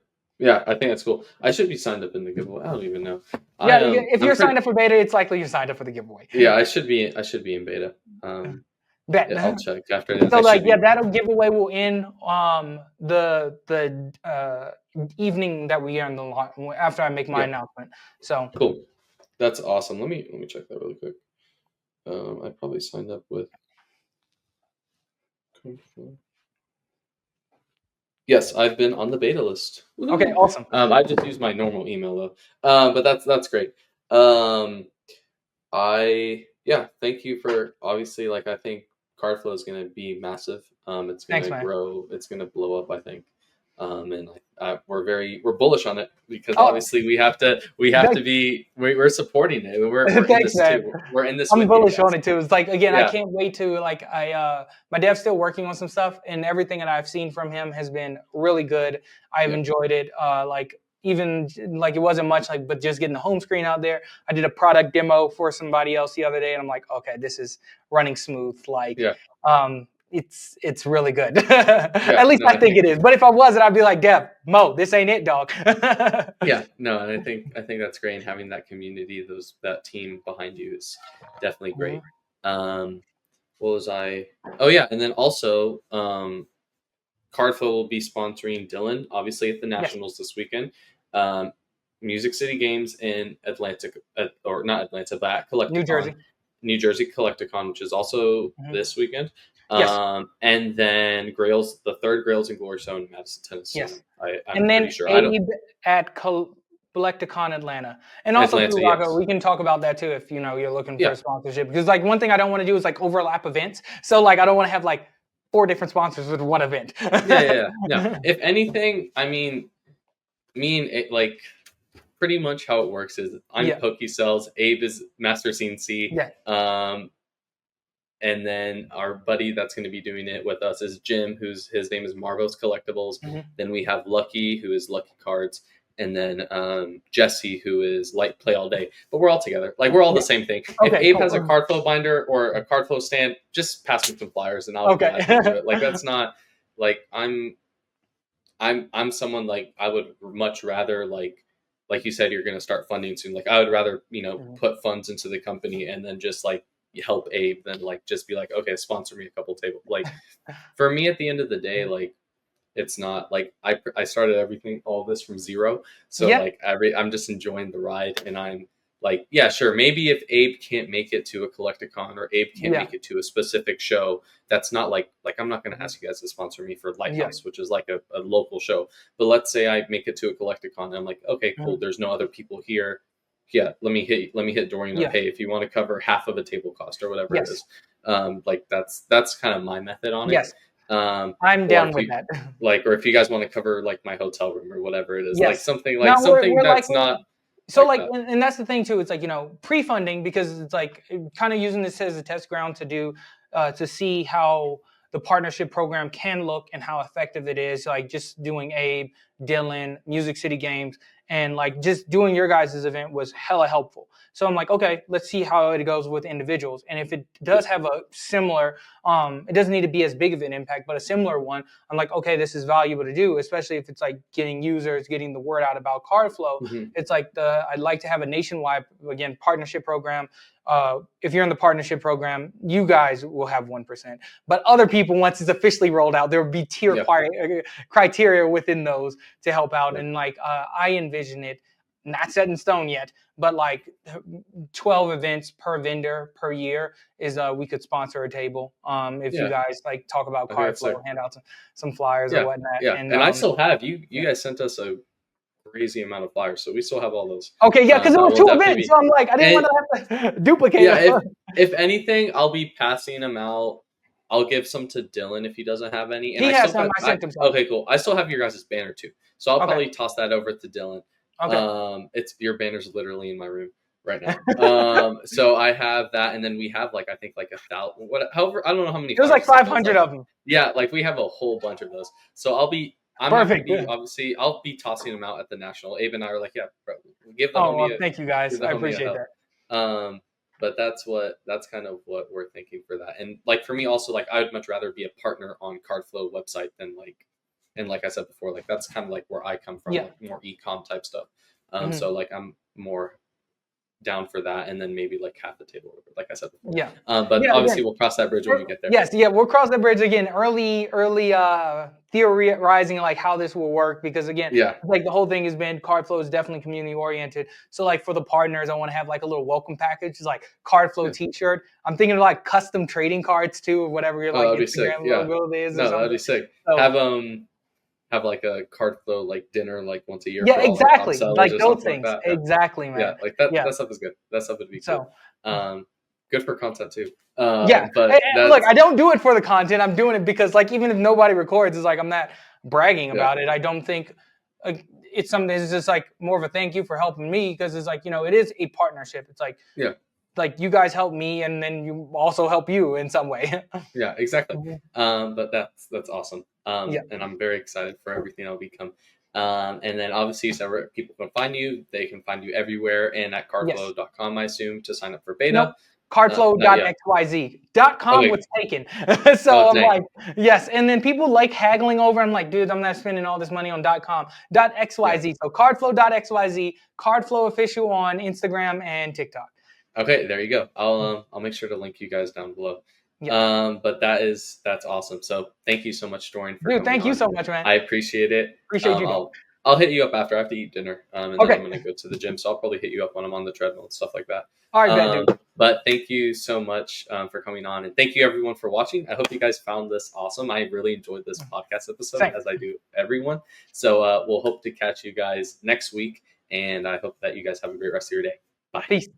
I think that's cool. I should be signed up in the giveaway. I don't even know. If you're signed up for beta, it's likely you're signed up for the giveaway. Yeah, I should be in beta. I'll check after that. So that'll giveaway will end the evening that we are in the after I make my announcement. So cool. That's awesome. Let me check that really quick. I probably signed up with. Yes, I've been on the beta list. Woo-hoo. Okay, awesome. I just use my normal email though. But that's great. Thank you for, obviously, like, I think Cardflow is going to be massive. It's going to grow. It's going to blow up, I think. And we're bullish on it, because obviously we have to be, we're supporting it. We're in this too. We're in this. I'm bullish on it too. It's like, again, I can't wait to my dev's still working on some stuff, and everything that I've seen from him has been really good. I've enjoyed it. Even like it wasn't much, but just getting the home screen out there. I did a product demo for somebody else the other day, and I'm like, okay, this is running smooth. It's really good. At least I think it is. But if I wasn't, I'd be like, Dev, Mo, this ain't it, dog. And I think that's great. And having that community, that team behind you is definitely great. What was I? Oh yeah, and then also, Cardflow will be sponsoring Dylan, obviously, at the Nationals this weekend. Music City Games in Atlanta, or not Atlanta, but Collecticon. New Jersey Collecticon, which is also this weekend. And then the third Grails and Glory Show in Madison, Tennessee. Yes. I'm pretty sure. Abe at Collecticon Atlanta. And also we can talk about that too if you're looking for a sponsorship. Because one thing I don't want to do is overlap events. So I don't want to have 4 different sponsors with one event. No. If anything, I mean, me and pretty much how it works. Is I'm PokéSells, Abe is Master Sence, and then our buddy that's going to be doing it with us is Jim, his name is Marvel's Collectibles. Then we have Lucky, who is Lucky Cards, and then Jesse, who is Light Play All Day. But we're all together. Like, we're all the same thing. Okay, if Abe has a Cardflow binder or a Cardflow stand, just pass me some flyers and I'll do it. Like, that's not like I'm someone like I would much rather like you said, you're going to start funding soon. Like, I would rather, put funds into the company and then just like help Abe than like just be like, okay, sponsor me a couple tables. Like, for me at the end of the day, like, it's not like I started all this from zero. So like I'm just enjoying the ride, and I'm like, yeah, sure. Maybe if Abe can't make it to a Collecticon or Abe can't make it to a specific show, that's not like I'm not going to ask you guys to sponsor me for Lighthouse, which is like a local show. But let's say I make it to a Collecticon and I'm like, okay, cool. There's no other people here. Yeah, let me hit Doreann up. Hey, if you want to cover half of a table cost or whatever it is, like that's kind of my method on it. I'm down with that. Like, or if you guys want to cover like my hotel room or whatever it is, like something like something that's like, not. So like and that's the thing too. It's like, pre-funding, because it's like kind of using this as a test ground to do to see how the partnership program can look and how effective it is. Like, just doing Abe, Dylan, Music City Games, and like just doing your guys' event was hella helpful. So I'm like, okay, let's see how it goes with individuals. And if it does have a similar, it doesn't need to be as big of an impact, but a similar one, I'm like, okay, this is valuable to do, especially if it's like getting users, getting the word out about Cardflow. It's like I'd like to have a nationwide, again, partnership program. If you're in the partnership program, you guys will have 1%. But other people, once it's officially rolled out, there will be tier criteria within those to help out. And like, I envision it, not set in stone yet, but like 12 events per vendor per year is we could sponsor a table. If you guys like talk about Cardflow, hand out some flyers or whatnot. And I still have you guys sent us a crazy amount of flyers, so we still have all those. Okay, because it was 2 events, so I'm like, I didn't want to have to duplicate. Yeah, if anything, I'll be passing them out. I'll give some to Dylan if he doesn't have any. And he has some. I sent him some. Okay, cool. I still have your guys' banner too, so I'll probably toss that over to Dylan. Okay. It's your banner's literally in my room right now. So I have that, and then we have like I think like 1,000. However, I don't know how many. There's like 500 of them. Yeah, like we have a whole bunch of those. So Perfect. Obviously, I'll be tossing them out at the national. Abe and I are like, yeah, bro, give the homie. Thank you guys. I appreciate that. But that's kind of what we're thinking for that. And like for me also, like I would much rather be a partner on Cardflow website than like, and like I said before, like that's kind of like where I come from, like more e-com type stuff. So like I'm more down for that, and then maybe like half the table, like I said before. But obviously we'll cross that bridge when we get there. Yes, we'll cross that bridge again. Early theorizing like how this will work, because again, like the whole thing has been Cardflow is definitely community oriented. So like for the partners, I want to have like a little welcome package, it's like Cardflow t-shirt. I'm thinking of like custom trading cards too, or whatever your like Instagram logo is. No, that'd be sick. So, have like a Cardflow like dinner like once a year. Yeah, exactly. Like those things. Like exactly, man. Yeah, like that. That stuff is good. That stuff would be cool. So, good for content too. But look, I don't do it for the content. I'm doing it because like even if nobody records, it's like I'm not bragging about it. I don't think it's something that's just like more of a thank you for helping me, because it's like, it is a partnership. It's like like you guys help me, and then you also help you in some way. Yeah, exactly. But that's awesome. And I'm very excited for everything that'll become. And then obviously, so people can find you. They can find you everywhere, and at cardflow.com, I assume, to sign up for beta. Nope. Cardflow.xyz.com was taken. So I'm like, yes. And then people like haggling over. I'm like, dude, I'm not spending all this money on .com. .xyz. So Cardflow.xyz, Cardflow official on Instagram and TikTok. Okay, there you go. I'll make sure to link you guys down below. But that's awesome. So thank you so much, Doreann, for coming thank you so much, man. I appreciate it. Appreciate you. I'll hit you up after I have to eat dinner, and then I'm gonna go to the gym. So I'll probably hit you up when I'm on the treadmill and stuff like that. All right, dude. But thank you so much for coming on, and thank you everyone for watching. I hope you guys found this awesome. I really enjoyed this podcast episode, as I do everyone. So we'll hope to catch you guys next week, and I hope that you guys have a great rest of your day. Bye. Peace.